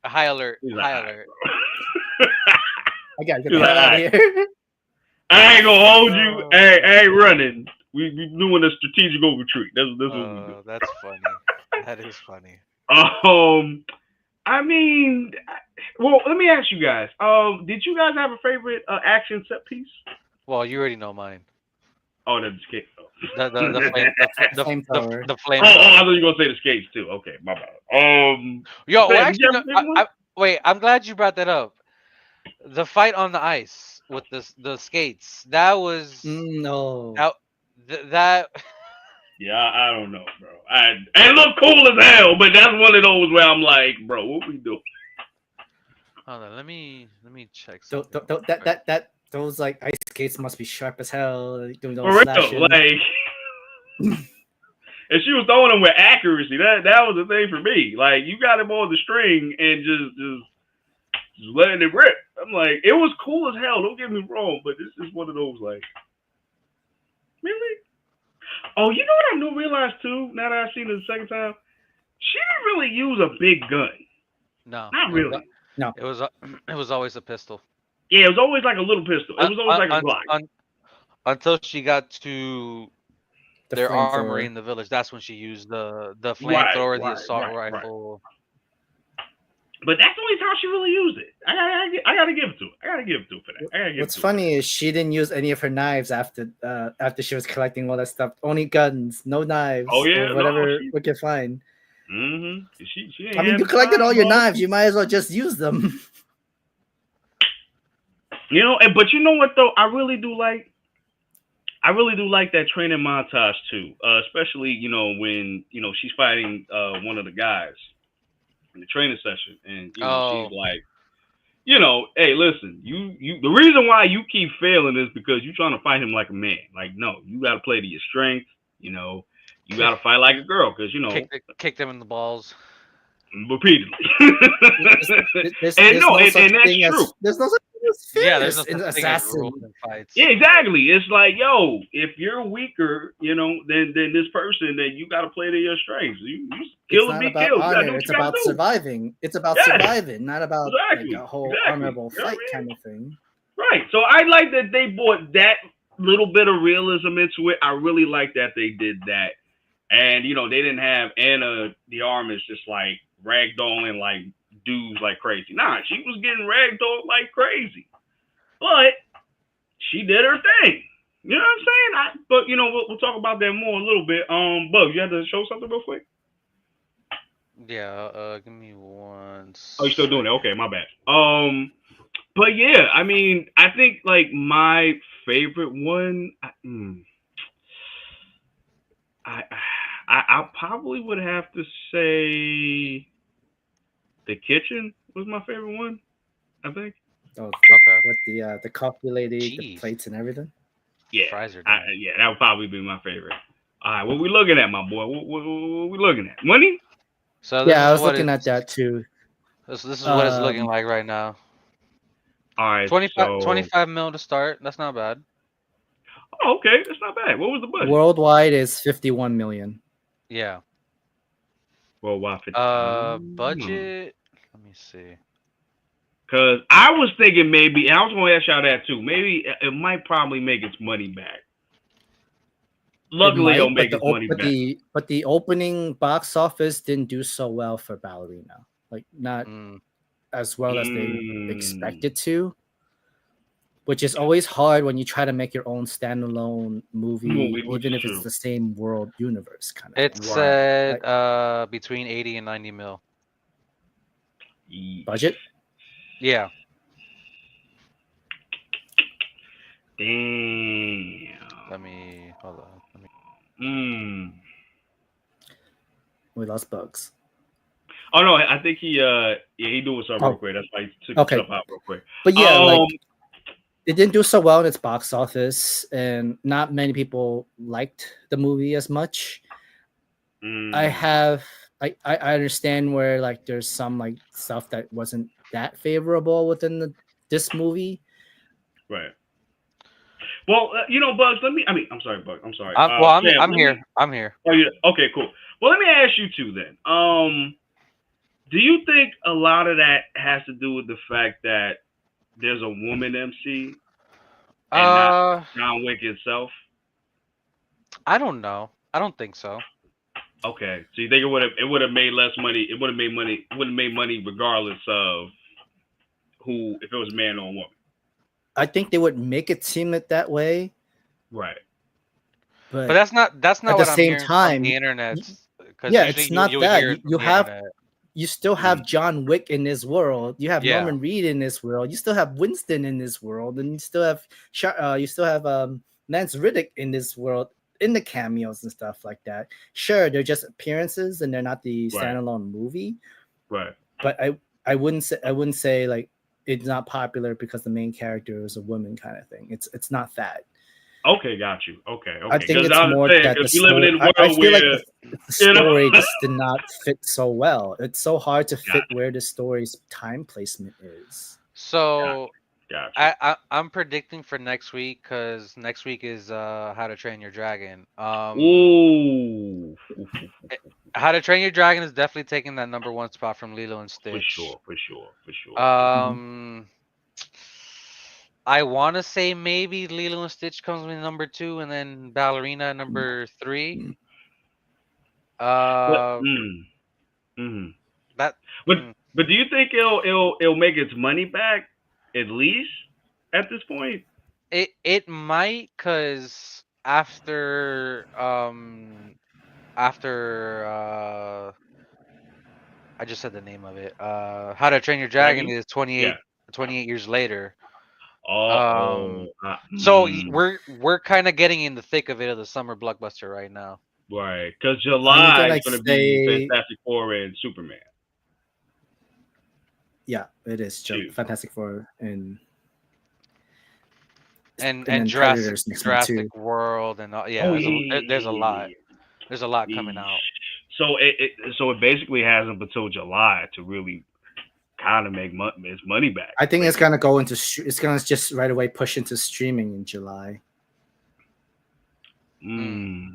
high alert, He's like, high all right, alert. bro. I gotta get He's the like, hell all out of right, here. I ain't gonna hold you. Hey, I Oh, ain't running. We doing a strategic retreat. That's what we do. that's funny. That is funny. Um, I mean, well, let me ask you guys. Did you guys have a favorite action set piece? Well, you already know mine. Oh, that's the skate. The flame Flamethrower. the I flamethrower. thought you were gonna say the skates too. Okay, my bad. Yo, well, Sam, did you actually, have no. a favorite one? Wait. I'm glad you brought that up. The fight on the ice with the skates. That was No. that that. Yeah, I don't know, bro. It look cool as hell, but that's one of those where I'm like, bro, what we doing? Hold on. Let me check Th- something th- real th- that quick. that that those like ice skates must be sharp as hell, like, doing For those real, slashing. like, and she was throwing them with accuracy. That was the thing for me. Like, you got him on the string and just letting it rip. I'm like, it was cool as hell. Don't get me wrong, but this is one of those like, really? Oh, you know what I new realized too? Now that I've seen it the second time, she didn't really use a big gun. No, Not really. No, it was it was always a pistol. Yeah, it was always like a little pistol. It Un, was always un, like a un, Glock. un, until she got to the their armory in flamethrower. the village. That's when she used the Right, flamethrower, the right, assault right, right. rifle. But that's the only time she really used it. I gotta give it to her. I gotta give it to her for that. I gotta give it What's to her for that. funny is she didn't use any of her knives after she was collecting all that stuff. Only guns, no Oh knives, yeah, or no, whatever she. we can find. She I ain't mean, had you the collected all time, your bro. knives. You might as well just use them. But you know what though? I really do like that training montage too. Especially when she's fighting one of the guys in the training session, and she's Oh, like, hey, listen, the reason why you keep failing is because you're trying to fight him like a man. Like, no, you got to play to your strengths. You know, you got kick, to fight like a girl because kick them in the balls. repeatedly. there's, And there's no, no and, such and that's thing true. as there's no such thing as Yeah, there's no fairness in such thing as rules assassin. in fights. Yeah, exactly. It's like, yo, if you're weaker, than this person, then you got to play to your strengths. You It's kill and not be about killed. You got to do honor. what It's you got to about do. surviving. It's about Yes, surviving, not about like exactly, a whole exactly. honorable You know what fight I mean? kind of thing. Right. So I like that they brought that little bit of realism into it. I really like that they did that. And they didn't have Anna the Armist just like ragdolling like dudes like crazy. Nah, she was getting ragdolled like crazy. But she did her thing. You know what I'm saying? But we'll talk about that more a little bit. Bug, you had to show something real quick. Yeah, give me one Oh, you still doing second. it? Okay, my bad. But yeah, I mean, I think like my favorite one. I I probably would have to say the kitchen was my favorite one. I think. Oh, Okay. with the coffee lady, the Jeez, plates and everything. Yeah, fries are done. yeah, that would probably be my favorite. All right, what we looking at, my boy? What we looking at? Money? So this Yeah, I is was what looking it's at that too. this is what it's looking Um, like right now. All right, 25, so 25 mil to start. That's not bad. okay, that's not bad. What was the budget? worldwide is 51 million. Yeah. Worldwide 50. Budget. Let me see. Because I was thinking maybe, and I was going to ask y'all that too. Maybe it might probably make its money back. It Luckily, it'll might, but make its money back. the opening box office didn't do so well for Ballerina. Like not Mm. as well as they Mm, expected to, which is always hard when you try to make your own standalone movie, movie, which even is if it's true. the same world universe kind of It thing. Right. said Like between 80 and 90 mil. Yeesh. budget. Yeah. Damn. Let me hold on. Let me. Mm. We lost bugs. Oh no, I think he doing something real Oh, quick. That's why he took okay. himself out real quick. But yeah, Um. like it didn't do so well in its box office, and not many people liked the movie as much. I Mm, have I understand where like there's some like stuff that wasn't that favorable within this movie. right. Well, Bugs. Let me. I mean, I'm sorry, Bugs. I'm sorry. Well, Sam. I'm Let me. here. I'm here. Oh, yeah. Okay. Cool. Well, let me ask you two then. Do you think a lot of that has to do with the fact that there's a woman MC and not Uh, John Wick itself? I don't know. I don't think so. Okay, so you think it would have made less money? It would have made money. Would have made money regardless of who, if it was a man or a woman. I think they would make it seem it that way, Right. But but that's at not the what I'm same hearing from the time, internet. y- Because yeah, usually it's not you'll that hear it you from the have internet. you still Mm, have John Wick in this world. You have Yeah. Norman Reed in this world. You still have Winston in this world, and you still have Lance Riddick in this world in the cameos and stuff like that. Sure, they're just appearances and they're not the right. standalone movie. Right. But I wouldn't say like it's not popular because the main character is a woman kind of thing. It's not that. Okay, got you. Okay. I Okay. think Because it's I was more saying, that the because we living story. in a I world feel like where the you know. story just did not fit so well. It's so hard to fit Gotcha. where the story's time placement is. Gotcha. So Gotcha. I'm predicting for next week because next week is How to Train Your Dragon. Ooh. Eh, How to Train Your Dragon is definitely taking that number one spot from Lilo and For Stitch. sure. For sure. For sure. Mhm. Um, I want to say maybe Lilo and Stitch comes in number two, and then Ballerina number three. But. Uh, Mm. that But mm, but do you think it'll make its money back at least at this point? it might because after I just said the name of it. How to Train Your Dragon Dragon? is Yeah. 28 years later. Uh Um, oh. so we're kind of getting in the thick of it of the summer blockbuster right now. Right. Because I'm July is gonna going to be say Fantastic Four and Superman yeah, it is too. Fantastic Four and And then Predators next month Jurassic too. World and all, yeah, Oh yeah. there's a lot. There's a lot coming Yeesh. out. So it basically has up until July to really kind of make its money back. I think it's Basically. gonna go into it's gonna just right away push into streaming in July. Mm.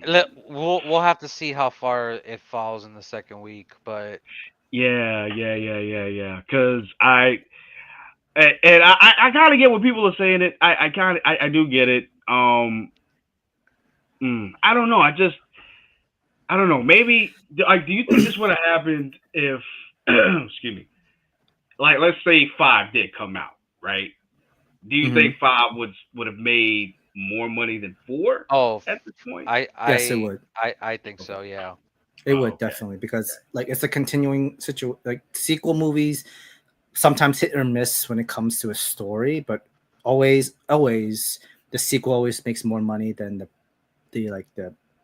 Mm. We'll have to see how far it falls in the second week, but Yeah. Because I kind of get what people are saying. It I kind of I do get it. I don't know. I don't know. Maybe like, do you think this would have happened if excuse me, like let's say five did come out, right? Do you Hmm. think five would have made more money than four oh, at this point? Yes, it would. I think Okay. so, yeah. It Oh, would okay. definitely because like it's a continuing like sequel movies sometimes hit or miss when it comes to a story, but always the sequel always makes more money than the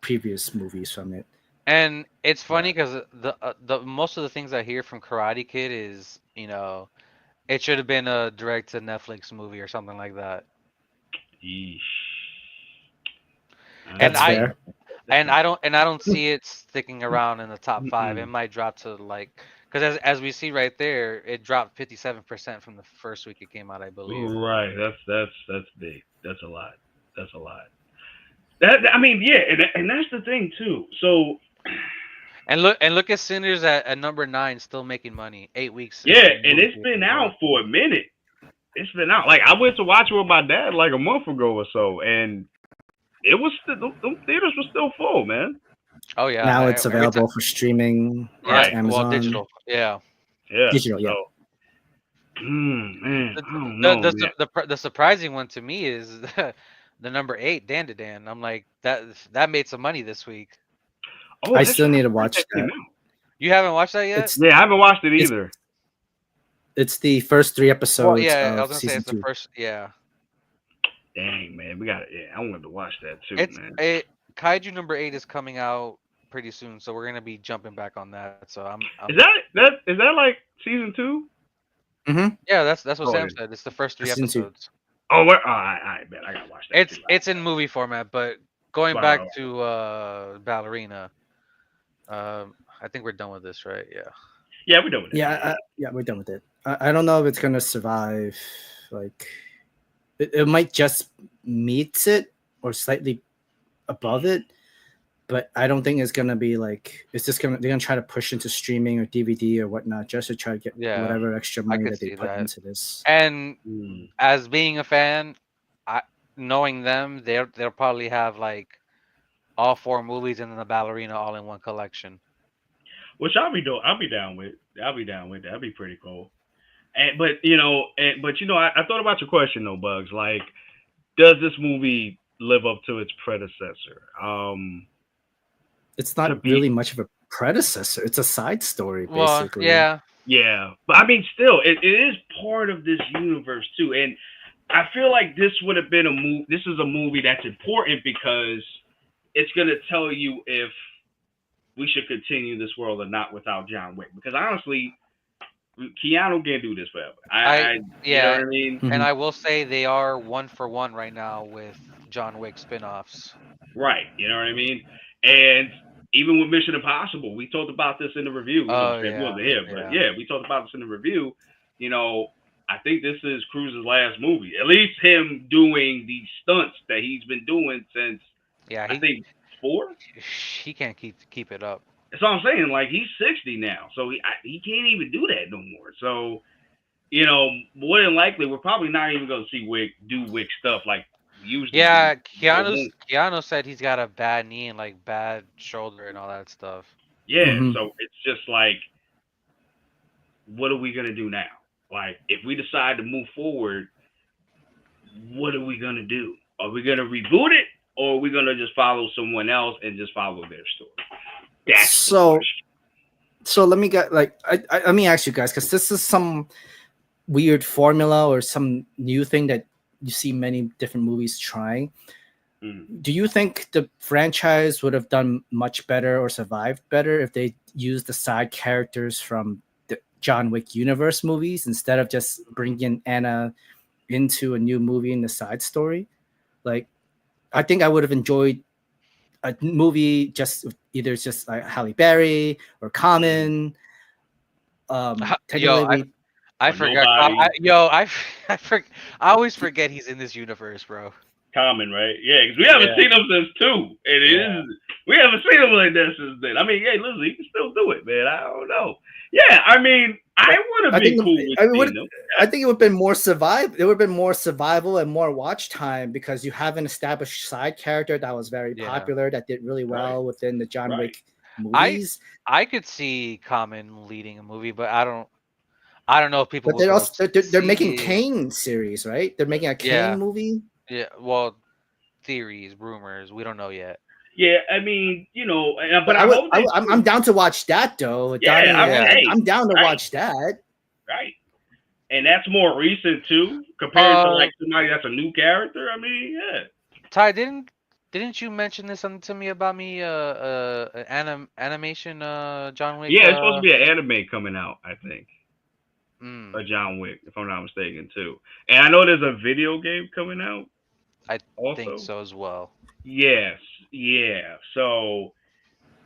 previous movies from it. And it's funny Right. because the most of the things I hear from Karate Kid is, it should have been a direct to Netflix movie or something like that. Yeesh. And That's I fair. and I don't see it sticking around in the top five. It Mm-mm. might drop to like because as we see right there, it dropped 57% from the first week it came out, I believe. Right. That's big. That's a lot. That's a lot. That I mean, yeah, and that's the thing too. So And look at Sinners at number 9, still making money. 8 weeks Yeah, in and movie it's theaters been already. out for a minute. It's been out. Like I went to watch it with my dad like a month ago or so, and it was still them theaters were still full, man. Oh yeah, Now it's every time. available for streaming, like Yeah, Right. well, Amazon digital. Yeah. Yeah. digital. So, Yeah, man, The I don't the know, the, man. the, the surprising one to me is the number 8, Dan to Dan. I'm like that made some money this week. Oh, I that's still right. need I to forgot watch that came that. out. You haven't watched that yet? It's Yeah, I haven't watched it it's either. it's the first 3 Well, episodes yeah, I was of gonna say season it's the two. first. Yeah, Dang, man, we got it. Yeah, I wanted to watch that too, it's man. a Kaiju number 8 is coming out pretty soon, so we're gonna be jumping back on that. So I'm Is that like season two? Mm-hmm. yeah, that's what Oh, Sam yeah. said. It's the first three Season two. episodes. Oh, what? Oh, I bet I gotta watch that too. It's in movie format, but going back Wow. to Ballerina, I think we're done with this, right? Yeah. Yeah, we're done with that. Yeah, yeah, we're done with it. I don't know if it's gonna survive. Like, it might just meet it or slightly above it, but I don't think it's gonna be like it's just gonna they're gonna try to push into streaming or DVD or whatnot just to try to get Yeah, whatever extra I money could that they see put that. into this. And Mm. as being a fan, I knowing them, they'll probably have like all 4 movies and then the Ballerina all in one collection. Which I'll be doing. I'll be down with. I'll be down with that. That'd be pretty cool. And I thought about your question though, Bugs. Like, does this movie live up to its predecessor? It's To not be really much of a predecessor. It's a side story Well, basically. yeah, Yeah, but I mean, still, it is part of this universe too, and I feel like this would have been a movie. This is a movie that's important because it's gonna tell you if we should continue this world or not without John Wick. Because honestly, Keanu can't do this forever. I You know what yeah, I mean? and Mhm. I will say they are 1 for 1 right now with John Wick spin-offs. Right. You know what I mean? And even with Mission Impossible, we talked about this in the review. Oh Trey yeah, wasn't here, but yeah, yeah, we talked about this in the review. You know, I think this is Cruz's last movie. At least him doing these stunts that he's been doing since yeah. I He think four. he can't keep it up. That's all I'm saying. Like he's 60 now, so he can't even do that no more. So more than likely, we're probably not even going to see Wick do Wick stuff like we usually do. Yeah, Or won't. Keanu said he's got a bad knee and like bad shoulder and all that stuff. Yeah, Mhm. so it's just like, what are we going to do now? Like, if we decide to move forward, what are we going to do? Are we going to reboot it, or are we going to just follow someone else and just follow their story? That's the So question. so let me get like let me ask you guys because this is some weird formula or some new thing that you see many different movies trying. Mm. Do you think the franchise would have done much better or survived better if they used the side characters from the John Wick universe movies instead of just bringing Anna into a new movie in the side story? Like, I think I would have enjoyed a movie just either just like Halle Berry or Mm. Common, Yo, technically. I Or forgot. nobody. I always forget he's in this universe, bro. Common, right? Yeah, because we haven't Yeah, seen him since two, and it yeah. is we haven't seen him like that since then. I mean, hey, listen, he can still do it, man. I don't know. Yeah, I mean, I would have I been think cool with I would seeing them. I think it would have been more survive. It would have been more survival and more watch time because you have an established side character that was very Yeah. popular that did really Right, well within the John right. Wick I movies. I could see Common leading a movie, but I don't know if people But would they're go also they're making see it. Kane series, right? They're making a Kane Yeah, movie. yeah. Well, theories, rumors, we don't know yet. Yeah, I mean, but But I hope they I'm do. down to watch that though. With Yeah, Donnie I mean, Yen. Yeah. hey, I'm down to right, watch that. right, and that's more recent too, compared to Uh, like somebody that's a new character. I mean, yeah, Ty, didn't you mention this to me about me animation John Wick yeah. It's supposed to be an anime coming out, I think, mm, a John Wick, if I'm not mistaken, too. And I know there's a video game coming out I think also. so as well. Yes, yeah. So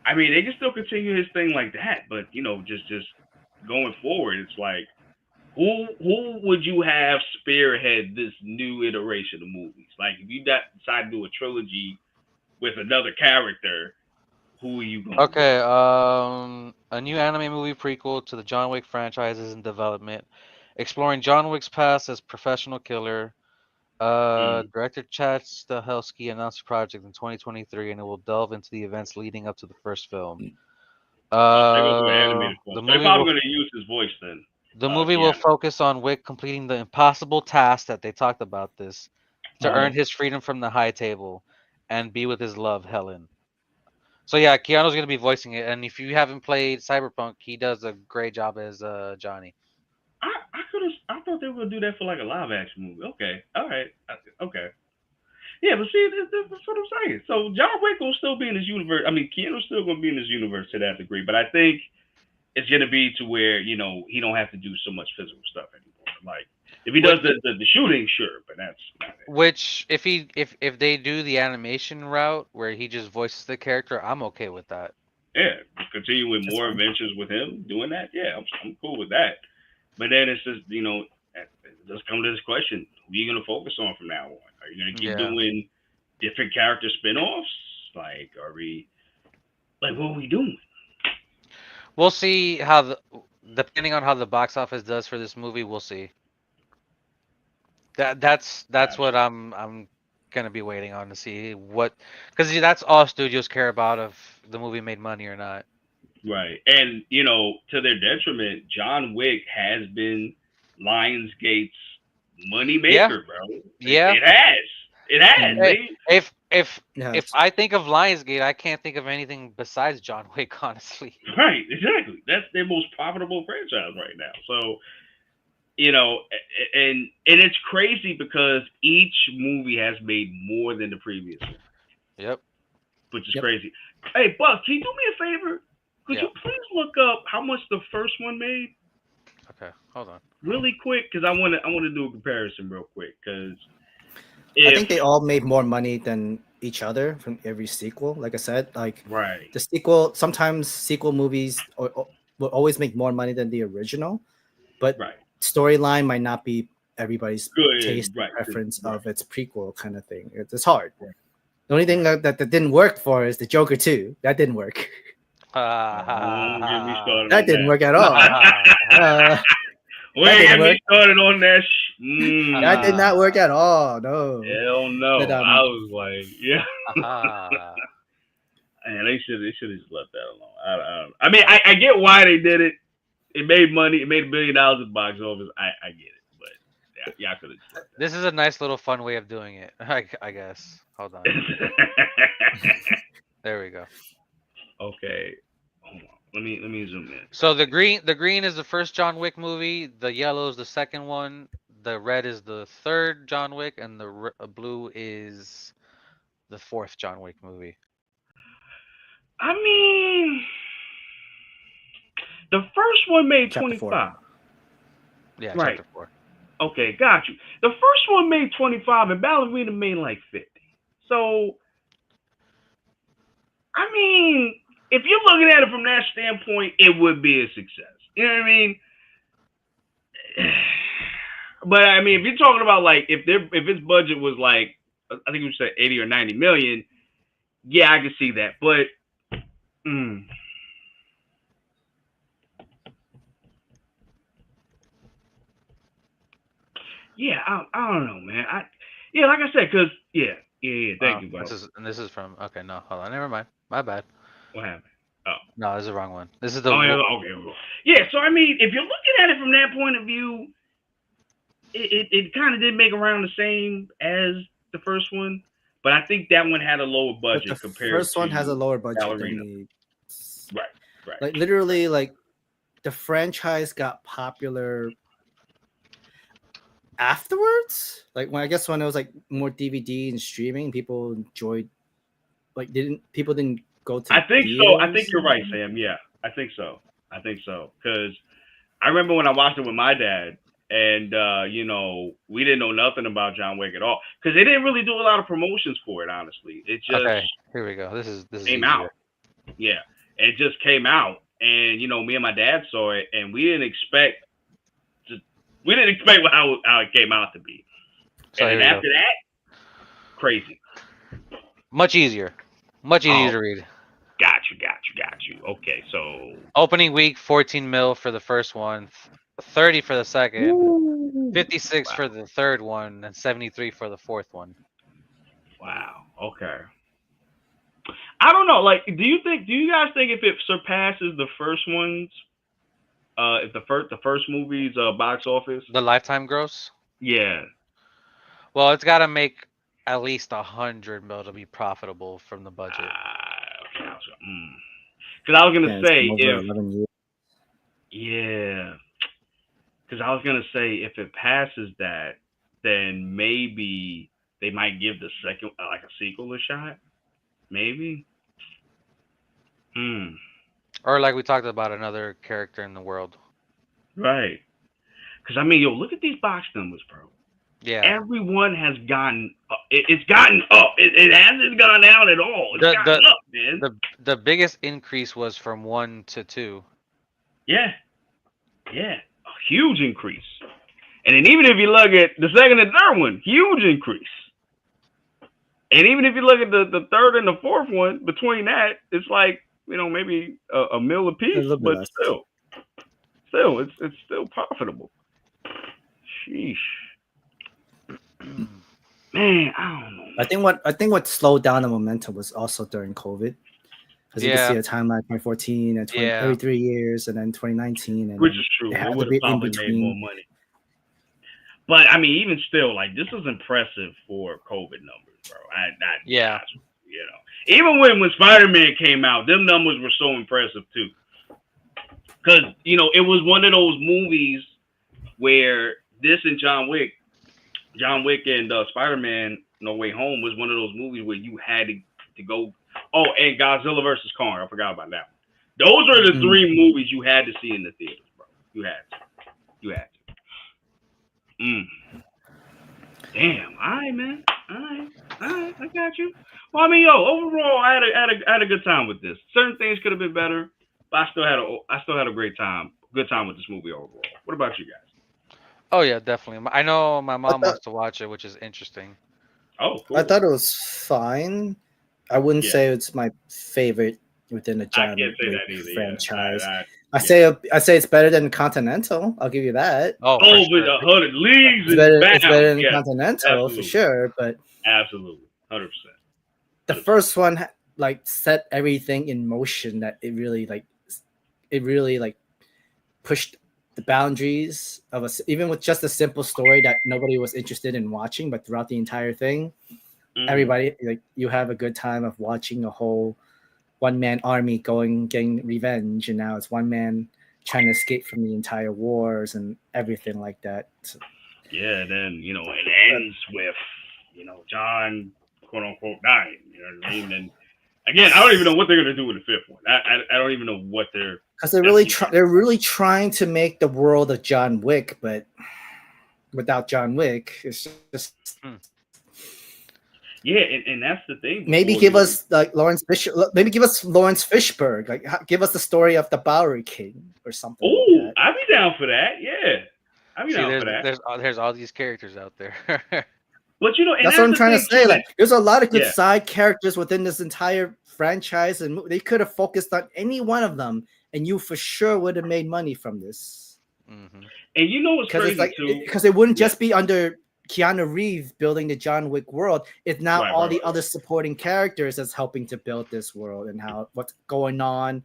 I mean, they can still continue his thing like that, but just going forward, it's like who would you have spearhead this new iteration of movies? Like, if you decide to do a trilogy with another character, Who are you going with? Okay, a new anime movie prequel to the John Wick franchise is in development, exploring John Wick's past as professional killer. Mm. Director Chad Stahelski announced the project in 2023, and it will delve into the events leading up to the first film. Oh, so they're gonna do an animated The film. So they're movie probably will gonna use his voice then. the movie will Keanu. focus on Wick completing the impossible task that they talked about this to Okay. earn his freedom from the high table and be with his love, Helen. So yeah, Keanu's gonna be voicing it, and if you haven't played Cyberpunk, he does a great job as Johnny. I could have. I thought they were gonna do that for like a live action movie. Okay. All right. Okay. Yeah, but see, that's what I'm saying. So John Wick will still be in his universe. I mean, Keanu's still gonna be in his universe to that degree. But I think it's gonna be to where he don't have to do so much physical stuff anymore. Like if he does Which, the shooting, sure, but that's not it. which if they do the animation route where he just voices the character, I'm okay with that. Yeah, continue with That's more fine. adventures with him doing that. Yeah, I'm cool with that. But then it's just it does come to this question: who are you gonna focus on from now on? Are you gonna keep Yeah, doing different character spin-offs? Like, are we like what are we doing? we'll see how depending on how the box office does for this movie, we'll see. That's what Gotcha. I'm gonna be waiting on to see what because that's all studios care about if the movie made money or not. Right. And, to their detriment, John Wick has been Lionsgate's money Yeah, maker, bro. yeah. It has. It has. Mm, Eh, They If if if yes. I think of Lionsgate, I can't think of anything besides John Wick, honestly. right, exactly. That's their most profitable franchise right now. So, and it's crazy because each movie has made more than the previous one, Yep. which is Yep. crazy. Hey, Buck, can you do me a favor? Could Yeah. you please look up how much the first one made Okay. Hold on. really quick? Because I want to do a comparison real quick. Because I if think they all made more money than each other from every sequel. Like I said, like right, the sequel, sometimes sequel movies will always make more money than the original, but right, storyline might not be everybody's good, taste or right, preference right, of its prequel kind of thing. It's hard. right, The only thing right. that didn't work for is the Joker 2. That didn't work. Don't get me started That on didn't that. work at all. Uh, We that ain't didn't get me work. started on that. That did not work at all. No. Hell But no. I was like, yeah. Man, they should have just left that alone. I mean, I get why they did it. It made money. It made $1 billion at the box office. I get it, but yeah, I could have just left This is a nice little fun way of doing it. I guess. Hold on. that. There we go. okay, hold on. Let me zoom in. So the green is the first John Wick movie. The yellow is the second one. The red is the third John Wick, and the blue is the fourth John Wick movie. I mean, the first one made Chapter 4. 25. Yeah, Right. chapter 4. Okay, got you. The first one made 25, and Ballerina made like 50. So, I mean, if you're looking at it from that standpoint, it would be a success. You know what I mean? But I mean, if you're talking about like if its budget was like I think we said 80 or 90 million, yeah, I can see that. But mm, yeah, I don't know, man. Yeah, like I said, cause yeah. Thank Wow, you, bro. this is from okay. No, hold on. Never mind. My bad. What happened? Oh, No, this is the wrong one. This is oh yeah, the okay. Yeah, so I mean, if you're looking at it from that point of view, it kind of did make around the same as the first one, but I think that one had a lower But the budget compared first one has a to lower budget than Ballerina. the Right, right. like literally like the franchise got popular afterwards. Like when I guess when it was like more DVD and streaming, people enjoyed like didn't go to I the think so. I think theaters. you're right, Sam. Yeah, I think so. I think so because I remember when I watched it with my dad, and we didn't know nothing about John Wick at all because they didn't really do a lot of promotions for it. Honestly, it just okay. Here we go. This is came out. easier. Yeah, it just came out, and me and my dad saw it, and to, we didn't expect how it came out to be, So and here then we go. after that, crazy. Much easier. Much easier Oh, to read. Got you. Okay, so Opening week, 14 mil for the first one, 30 for the second, woo, 56 wow, for the third one, and 73 for the fourth one. wow. Okay. I don't know. Like, do you guys think if it surpasses the first ones, if the first movie's box office, The lifetime gross? yeah. Well, it's got to make at least 100 mil to be profitable from the budget. Okay. Because I was gonna Yeah, it's been say over if 11 years. yeah, because I was gonna say if it passes that, then maybe they might give the second like a sequel a shot. Maybe. Hmm. Or like we talked about, another character in the world. Right. Because I mean, yo, look at these box numbers, bro. Yeah. Everyone has gotten it's gotten up. It hasn't gone down at all. It's The gotten the up, man. the biggest increase was from 1 to 2. Yeah, yeah, a huge increase. And then even if you look at the second and third one, huge increase. And even if you look at the third and the fourth one, between that, it's like maybe a meal a A piece, little bit but less. still, it's still profitable. Sheesh, man, I don't know, I man. think what slowed down the momentum was also during COVID, because you can see Yeah. a timeline 2014 and every Yeah. 3 years, and then 2019, and Which then is it true. It had to would have be in probably made more between. money. But I mean, even still, like this is impressive for COVID numbers, bro. I be Yeah. honest with you, Even when Spider Man came out, them numbers were so impressive too. Because it was one of those movies where this and John Wick and Spider Man No Way Home was one of those movies where you had to go. Oh, and Godzilla versus Kong, I forgot about that one. Those are the Mm. three movies you had to see in the theaters, bro. You had to. You had to. Mm. Damn. All right, man. All right. All right. I got you. Well, I mean, yo, overall, I had a good time with this. Certain things could have been better, but I still had a great time. Good time with this movie overall. What about you guys? Oh yeah, definitely. I know my I mom thought wants to watch it, which is interesting. Oh, I cool. thought it was fine. I wouldn't Yeah, say it's my favorite within the I can't John say Wick that either. Yeah. franchise. Yeah. I say it's better than Continental. I'll give you that. Oh, for Oh, but sure. 100 leagues It's is better. It's bound. better than Yes, Continental for absolutely, sure. But absolutely, 100%, the 100%. first one like set everything in motion. That it really like pushed the boundaries of us, even with just a simple story that nobody was interested in watching. But throughout the entire thing, Mm, everybody like you have a good time of watching a whole one man army going getting revenge, and now it's one man trying to escape from the entire wars and everything like that. So, yeah, then it ends with John quote unquote dying. You know what I mean? And again, I don't even know what they're gonna do with the fifth one. I don't even know what they're. because That's even. they're really trying to make the world of John Wick, but without John Wick, it's just Hmm. Yeah, and that's the thing. maybe Before give us like Lawrence Fish. Maybe give us Lawrence Fishburne. Like give us the story of the Bowery King or something like Oh, that. I'd be down for that. Yeah, I'd be See, down there's for that. there's all these characters out there. But and That's what that's I'm the trying to thing too. say. Like, there's a lot of good Yeah, side characters within this entire franchise, and they could have focused on any one of them, and you for sure would have made money from this. Hmm. and you know what's Because it's crazy like too? because it wouldn't Yeah, just be under Keanu Reeves building the John Wick world. It's now right, all right, the right, other right. supporting characters that's helping to build this world and how what's going on.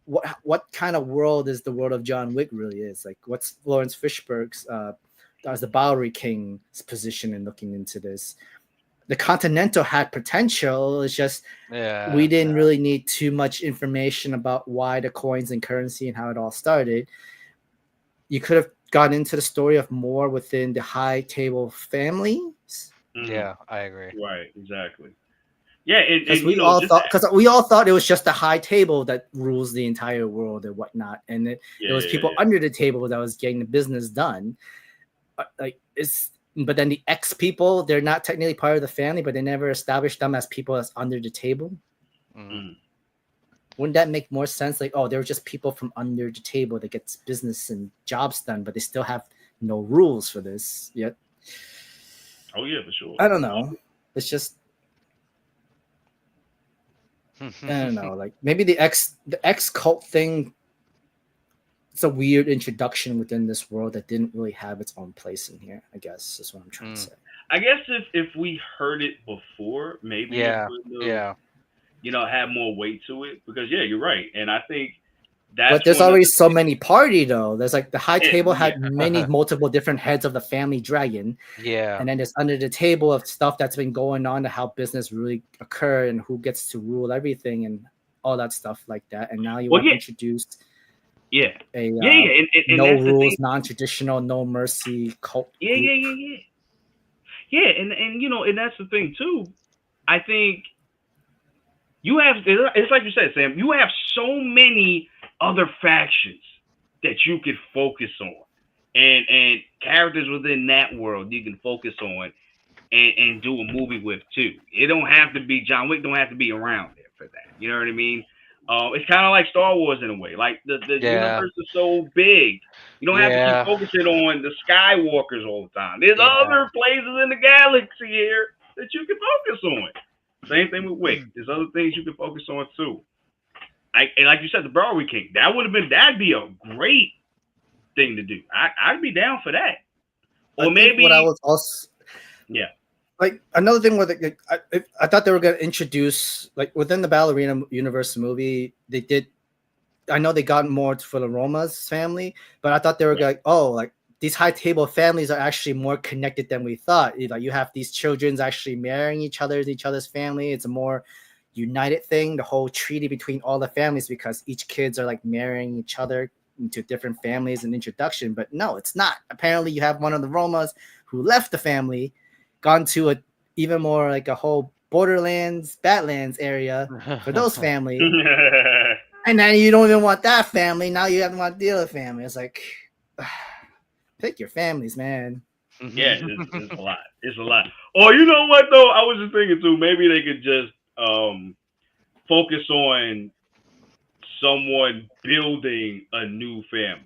What kind of world is the world of John Wick really is? Like, what's Lawrence Fishburne's as the Bowery King's position in looking into this? The Continental had potential. It's just we Yeah. didn't really need too much information about why the coins and currency and how it all started. You could have gotten into the story of more within the high table families, Mm, Yeah, I agree. right, exactly. Yeah, and just because we all thought it was just the high table that rules the entire world and whatnot, and yeah, it was yeah, people yeah. under the table that was getting the business done. Like it's but then the X people, they're not technically part of the family, but they never established them as people that's under the table. Mm. Mm. Wouldn't that make more sense? Like, oh, they're just people from under the table that gets business and jobs done, but they still have no rules for this yet. Oh yeah, for sure. I don't know. It's just I don't know, like maybe the X cult thing. It's a weird introduction within this world that didn't really have its own place in here. I guess is what I'm trying to Mm, say. I guess if we heard it before, maybe it yeah, would have yeah, had more weight to it. Because yeah, you're right, and I think that's But there's one of already the so many party though. There's like the high table yeah. had many multiple different heads of the family dragon, yeah, and then there's under the table of stuff that's been going on to how business really occur and who gets to rule everything and all that stuff like that. And now you Well, want to yeah, introduce yeah, a yeah, yeah, and no that's the thing. rules, non-traditional, no mercy cult Yeah, yeah, group. yeah, yeah, yeah, and and that's the thing too. I think you have it's like you said, Sam. You have so many other factions that you could focus on, and characters within that world you can focus on and do a movie with too. It don't have to be John Wick. Don't have to be around there for that. You know what I mean? It's kind of like Star Wars in a way. Like the yeah, universe is so big, you don't have to keep yeah, focusing on the Skywalkers all the time. There's yeah. other places in the galaxy here that you can focus on. Same thing with Wick. There's other things you can focus on too. And like you said, the Broadway King. That'd be a great thing to do. I'd be down for that. I Or think what I maybe was also yeah, like another thing with it, I thought they were going to introduce like within the Ballerina universe movie, they did. I know they got more for the Roma's family, but I thought they were right. like, oh, like these high table families are actually more connected than we thought. Like you have these children's actually marrying each other's family. It's a more united thing. The whole treaty between all the families because each kids are like marrying each other into different families and introduction. But no, it's not. Apparently, you have one of the Romas who left the family, gone to a even more like a whole borderlands, Badlands area for those family, and then you don't even want that family. Now you have to want the other family. It's like, pick your families, man. Yeah, it's a lot. It's a lot. Or you know what though? I was just thinking too. Maybe they could just focus on someone building a new family.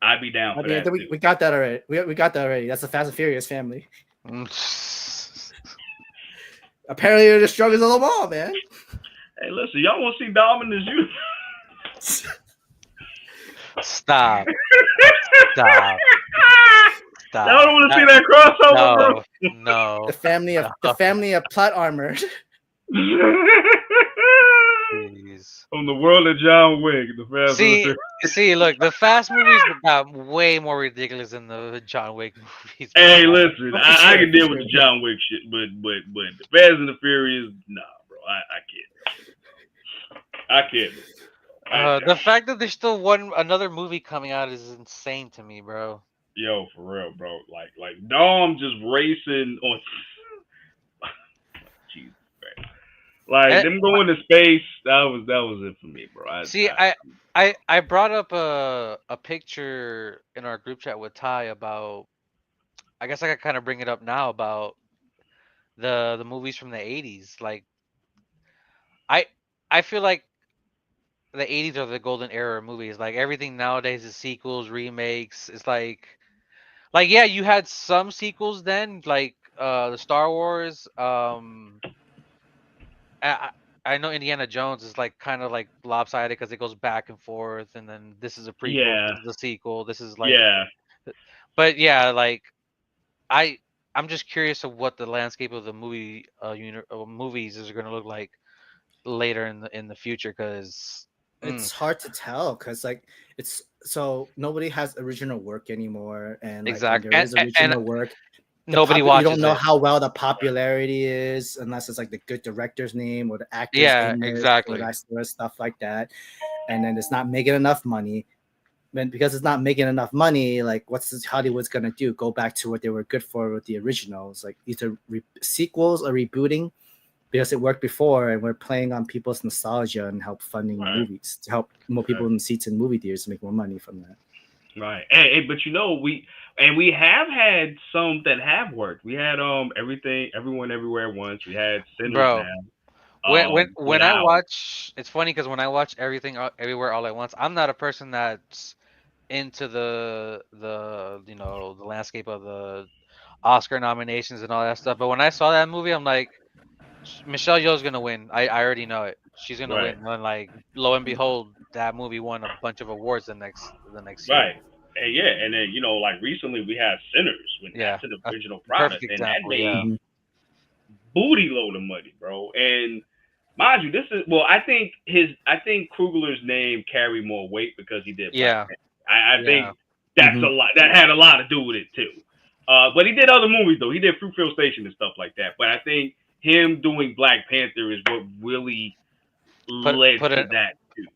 I'd be down I for mean, that too. we got that already. We got that already. That's the Fast and Furious family. Apparently, they're the strongest of them all, man. Hey, listen, y'all want to see Dominus you? Stop, stop, Y'all stop. don't want to see that crossover, bro. No, no, The no, family of plot armor. please. From the world of John Wick, the Fast and the See, Furious. look, the Fast movies got way more ridiculous than the John Wick movies, bro. Hey, listen, Oh, I can for deal with sure. the John Wick shit, but the Fast and the Furious, nah, bro, I can't. I can't. The fact that there's still another movie coming out is insane to me, bro. Yo, for real, bro. Like Dom just racing on. Jesus Christ. Like Eh, them going to space. That was it for me, bro. See, I brought up a picture in our group chat with Ty about. I guess I could kind of bring it up now about the movies from the '80s. Like I I feel like the '80s are the golden era of movies. Like everything nowadays is sequels, remakes. It's like yeah, you had some sequels then, like the Star Wars. I, I know Indiana Jones is like kind of like lopsided because it goes back and forth, and then this is a prequel, yeah, this is a sequel, this is like. yeah. But yeah, like I I'm just curious of what the landscape of the movies is going to look like later in the future, because It's hard to tell because like it's so nobody has original work anymore, and like when exact there is and original work, nobody you don't watches know it. how well the popularity is unless it's like the good director's name or the actors Yeah, in this or exactly. that sort of stuff like that, and then it's not making enough money. And because it's not making enough money, like what's Hollywood's gonna do? Go back to what they were good for with the originals, like either sequels or rebooting because it worked before, and we're playing on people's nostalgia and help funding Right, movies to help more people right, in seats in movie theaters to make more money from that. right. But we have had some that have worked. We had everything, everyone, everywhere at once. We had Sinners Bro, now. when Get I Out. watch, it's funny because when I watch everything everywhere all at once, I'm not a person that's into the the landscape of the Oscar nominations and all that stuff. But when I saw that movie, I'm like, Michelle Yeoh's gonna win. I already know it. She's gonna Right, win. And like lo and behold, that movie won a bunch of awards the next year. right. And yeah, and then like recently we had Sinners when Yeah, that's an a original perfect product, and that example. Yeah, made Mhm. booty load of money, bro. And mind you, this is I think Krugler's name carried more weight because he did Black yeah, Panther. I yeah. think that's a Mhm. lot. That had a lot to do with it too. But he did other movies though. He did Fruitvale Station and stuff like that. But I think him doing Black Panther is what really led Put to it. that too.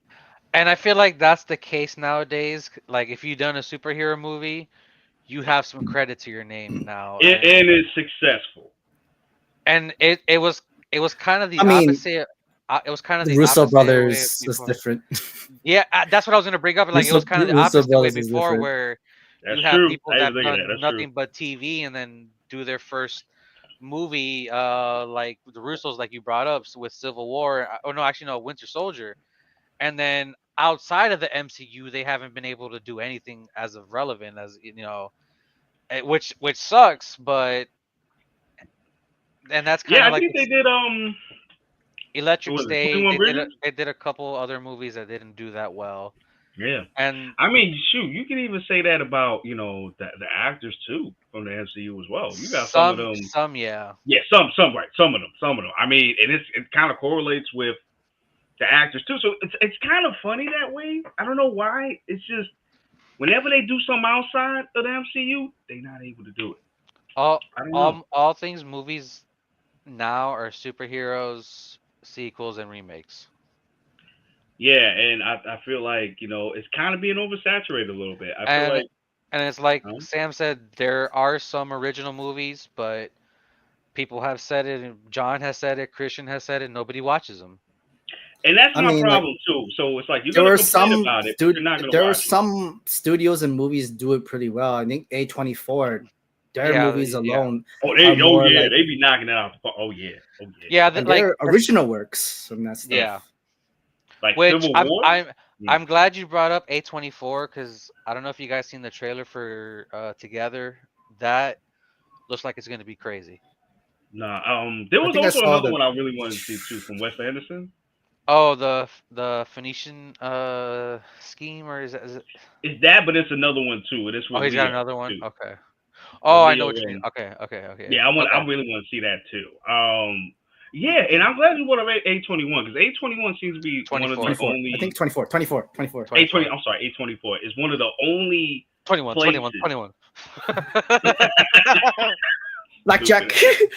And I feel like that's the case nowadays. Like if you've done a superhero movie, you have some credit to your name now, And it's successful. and it was kind of I the mean, opposite. It was kind of the the Russo opposite way brothers is before. different. Yeah, that's what I was gonna bring up. Like it was kind of the Russo opposite way brothers is before, different. where That's you have true. people I that didn't have think of that. done That's true. nothing but TV and then do their first movie, like the Russos, like you brought up with Civil War. Oh no, actually no, Winter Soldier. And then outside of the MCU, they haven't been able to do anything as of relevant as which sucks. But and that's kind Yeah, of I like think they did. What Electric was it State. 21 Bridges? They did a couple other movies that didn't do that well, Yeah. and I mean, shoot, you can even say that about the actors too from the MCU as well. You got some of them. some yeah. Yeah, some right, some of them. I mean, and it kind of correlates with the actors too. So it's kind of funny that way. I don't know why. It's just whenever they do something outside of the MCU, they're not able to do it. All I don't know. all things movies now are superheroes, sequels, and remakes. Yeah, and I feel like it's kind of being oversaturated a little bit. I feel And like. and it's like Huh? Sam said, there are some original movies, but people have said it, and John has said it, Christian has said it. Nobody watches them. And that's I my mean, like problem too. So it's like you're gonna complain about it, but you're not gonna there were watch it. some studios and movies do it pretty well. I think A24, their Yeah, movies yeah, alone They are oh more yeah, like, they be knocking it out the park. Oh yeah, oh yeah. yeah. and Like they're original works from that yeah, stuff. Like which Civil I'm War. I'm Mm. I'm glad you brought up A24 because I don't know if you guys seen the trailer for Together. That looks like it's gonna be crazy. Nah. There I was think I also saw another the. one I really wanted to see too from Wes Anderson. Oh, the Phoenician scheme, or is it? It's that, but it's another one too, and it's Oh, with he's got Leo another one. too. Okay. With Oh, I know Leo. what you mean. Okay, okay, okay, Yeah, okay. I really want to see that too. Yeah, and I'm glad you brought up A21 because A21 seems to be one of the 24, 24. I think only 24. 24. 24. A20. 24, I'm sorry, A24 is one of the only 21, 21, places. 21. Blackjack. Stupid.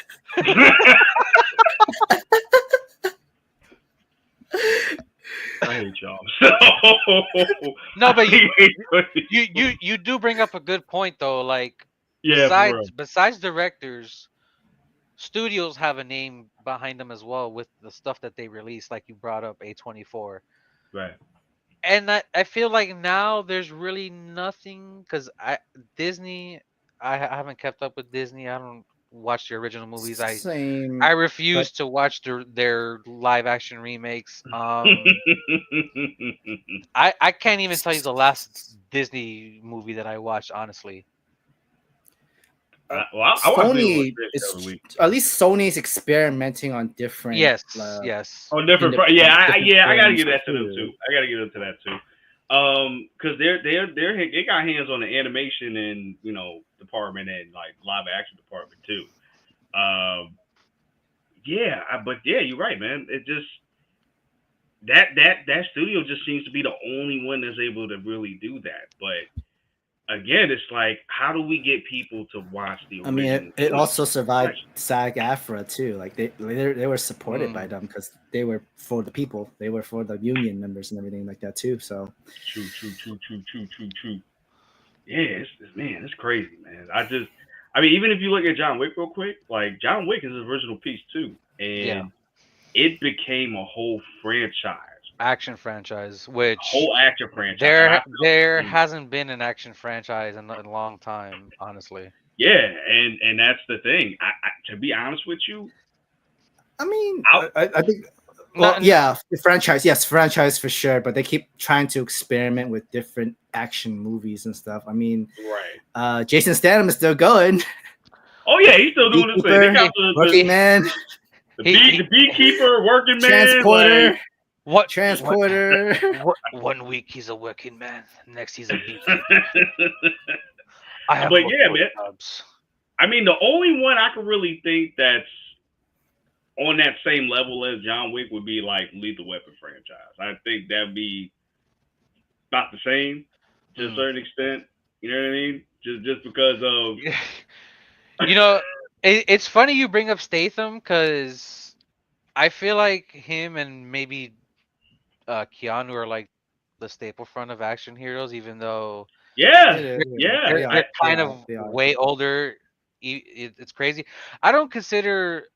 I hate y'all. So No, but I hate you do bring up a good point though. Like yeah, for real. besides directors, studios have a name behind them as well with the stuff that they release. Like you brought up A24, Right. and I feel like now there's really nothing because Disney. I haven't kept up with Disney. I don't watch the original movies. I Same, but refuse to watch their live action remakes. I can't even tell you the last Disney movie that I watched, honestly. Well, I watch Lilo and Sony Stitch every is week. at least Sony's experimenting on different Yes, yes. Oh, different. independent Yeah, I gotta films give that to them too. too. I gotta give them to that too. Because they got hands on the animation and department and like live action department too. Um, yeah, but yeah, you're right, man. It just that studio just seems to be the only one that's able to really do that. But again, it's like, how do we get people to watch the I mean, original it movies? also survived SAG-AFTRA too. Like they were supported by Mm. them because they were for the people. They were for the union members and everything like that too. So True, true, true, true, true, true, true. Yeah, man, it's crazy, man. I mean, even if you look at John Wick real quick, like John Wick is an original piece too, Yeah. and it became a whole franchise, Action franchise, a which whole action franchise, and I felt there hasn't been an action franchise in a long time, honestly. yeah, and that's the thing. To be honest with you, I mean, out I think. Well, Not, yeah, the franchise. Yes, franchise for sure. But they keep trying to experiment with different action movies and stuff. I mean, right. Jason Statham is still going. Oh yeah, he's still doing his thing. They Beekeeper, got Working Man. the he the beekeeper, working man, like Transporter, what transporter. what 1 week he's a working man, next he's a beekeeper. I have but yeah, multiple man. jobs. I mean, the only one I could really think that's on that same level as John Wick would be like Lethal Weapon franchise. I think that'd be about the same to a Mm. certain extent. You know what I mean? Just because of You know, it's funny you bring up Statham because I feel like him and maybe Keanu are like the staple front of action heroes, even though yeah, It is, yeah. they they're are, they kind are, of they are. way older. It's crazy. I don't consider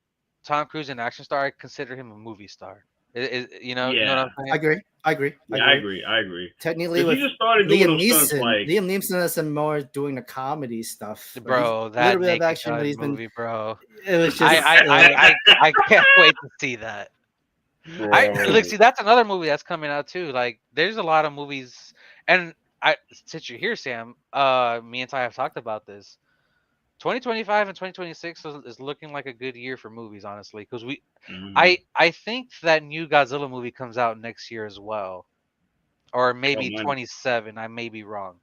Tom Cruise an action star. I consider him a movie star. You know what Yeah, I'm I saying, agree. I agree. I yeah, I agree. agree. I agree. Technically, Because he with just started doing those stunts like, Liam Neeson is more doing the comedy stuff. Like he's bro? a little That bit of Naked action, but Gun he's been. movie, bro. It was I just. I I I, I can't wait to see that. I bro. look, see, that's another movie that's coming out too. Like, there's a lot of movies, and since you're here, Sam, me and Ty have talked about this. 2025 and 2026 is looking like a good year for movies, honestly, because Mm-hmm. I think that new Godzilla movie comes out next year as well, or Oh maybe man, 27. I may be wrong.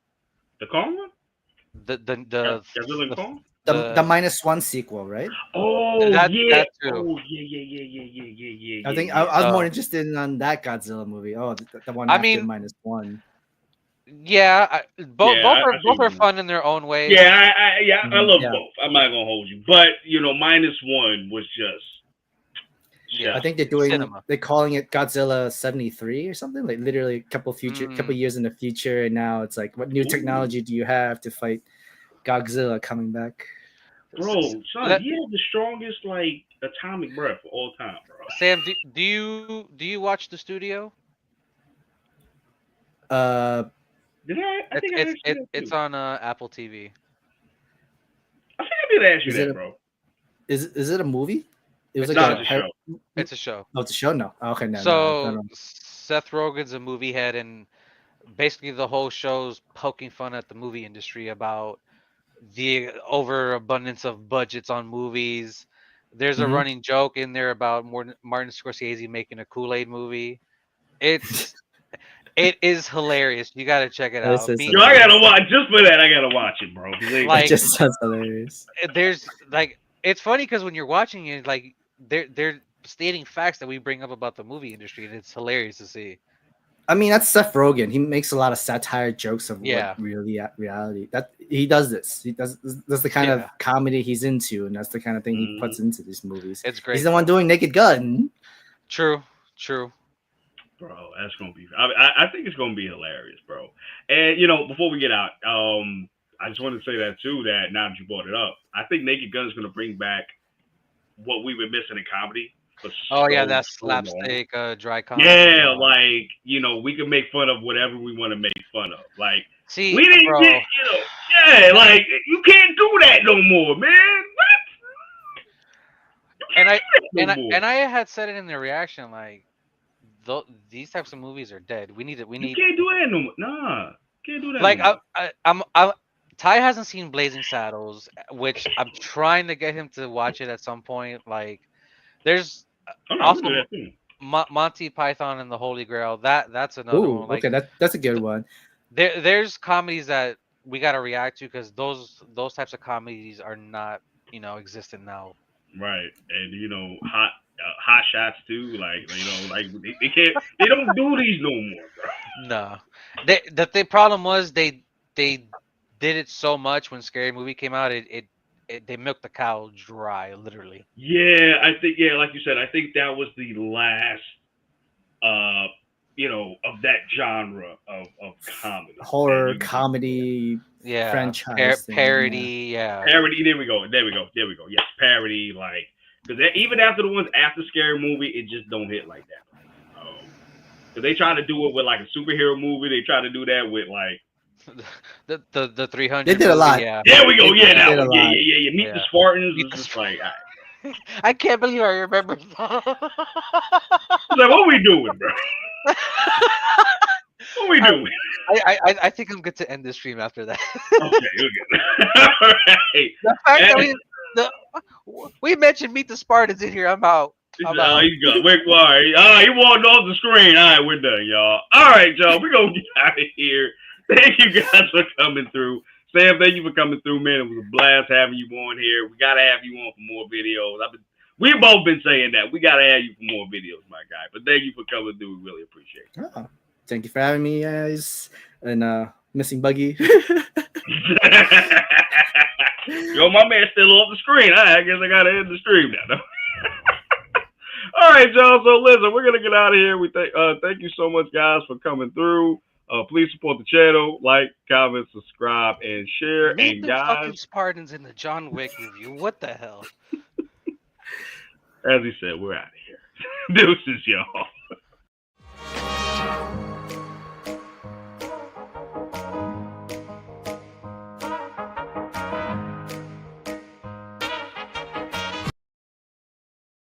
the Kong one, The the the Godzilla and the, Kong. the the -1 sequel, right? Oh yeah. that too. Oh yeah, yeah, yeah, yeah, yeah, yeah, yeah, I yeah, think yeah. I was more So interested in that Godzilla movie. Oh, the one I after mean, -1. yeah, both Yeah, I see both what you are mean. fun in their own Yeah, ways. I love Yeah, both. I'm not gonna hold you, but -1 was just Yeah, I chef's think kiss. cinema. they're calling it Godzilla 73 or something. Like literally a couple Mm, years in the future, and now it's like, what new Ooh, technology do you have to fight Godzilla coming back? bro, son, let he had the strongest like atomic breath of all time, bro. Sam, do you watch the studio? Uh, Did I? I It's think I it's asked you it, that it's too. on Apple TV. I think I did ask you is it that, a bro. is it a movie? It was It's like a No, a it's a show. show. It's a show. no, it's a show. No, okay, no, no, no, So no. Seth Rogen's a movie head, and basically the whole show's poking fun at the movie industry about the overabundance of budgets on movies. There's a Hmm. running joke in there about Martin Scorsese making a Kool-Aid movie. It's it is hilarious. You got to check it This out. is Me, Yo, I gotta hilarious. watch just for that. I gotta watch it, bro. 'Cause That like, just sounds hilarious. there's like it's funny because when you're watching it, like they're stating facts that we bring up about the movie industry, and it's hilarious to see. I mean, that's Seth Rogen. He makes a lot of satire jokes of what Yeah, really reality. That he does this. He does. That's the kind of yeah, comedy he's into, and that's the kind of thing he Mhm. puts into these movies. it's He's great the one though. doing Naked Gun. True, true. Bro, that's gonna be. I think it's gonna be hilarious, bro. And before we get out, I just wanted to say that too. That now that you brought it up, I think Naked Gun is gonna bring back what we've been missing in comedy for Oh yeah, so that so long. slapstick, dry comedy. Yeah, Yeah. like we can make fun of whatever we want to make fun of. Like See, we didn't get, bro, yeah, like you can't do that no more, man. What? You and can't I do that no more. and I had said it in the reaction, like these types of movies are dead. We You need can't do that no more. Nah, can't do that no like more. I'm Ty hasn't seen Blazing Saddles, which I'm trying to get him to watch it at some point. Like there's Oh no, I'm gonna do also that too. Monty Python and the Holy Grail. That's another Ooh, one. Like okay, that's a good one. there's comedies that we got to react to because those types of comedies are not existent now. Right, and hot shots too. Like like they can't, they don't do these no more, bro. No, the problem was they did it so much when Scary Movie came out. It they milked the cow dry, literally. Yeah, I think like you said, I think that was the last uh of that genre of comedy, and Horror you comedy Yeah, franchise thing. Yeah. parody. Yeah. parody. There we go. There we go. There we go. Yes, parody. Like because even after the ones after Scary Movie, it just don't hit like that. Cause they try to do it with like a superhero movie. They try to do that with like. The They 300 did a movie. lot. Yeah, There we go. Yeah, They that did a one. Yeah, lot. yeah, yeah, yeah. Meet the yeah. Spartans Meet was the just Sp- like, all right. I can't believe I remember that. It's like, what we doing, bro? What we I, doing? I think I'm good to end this stream after that. Okay, okay. All right. The fact that And- we mentioned Meet the Spartans in here, I'm out. I'm out. He's gone. Wait, why? He walked off the screen. All right, we're done, y'all. All right, y'all. We're going to get out of here. Thank you guys for coming through. Sam, thank you for coming through, man. It was a blast having you on here. We got to have you on for more videos. We've both been saying that. We got to have you for more videos, my guy. But thank you for coming through. We really appreciate it. Oh, thank you for having me, guys. And missing Buggy. Yo, my man's still off the screen. I guess I got to end the stream now. All right, y'all. So listen, we're gonna get out of here. We thank you so much, guys, for coming through. Please support the channel, like, comment, subscribe, and share. And Nathan guys, fucking Spartans in the John Wick review. What the hell? as he said, we're out of here. Deuces, y'all.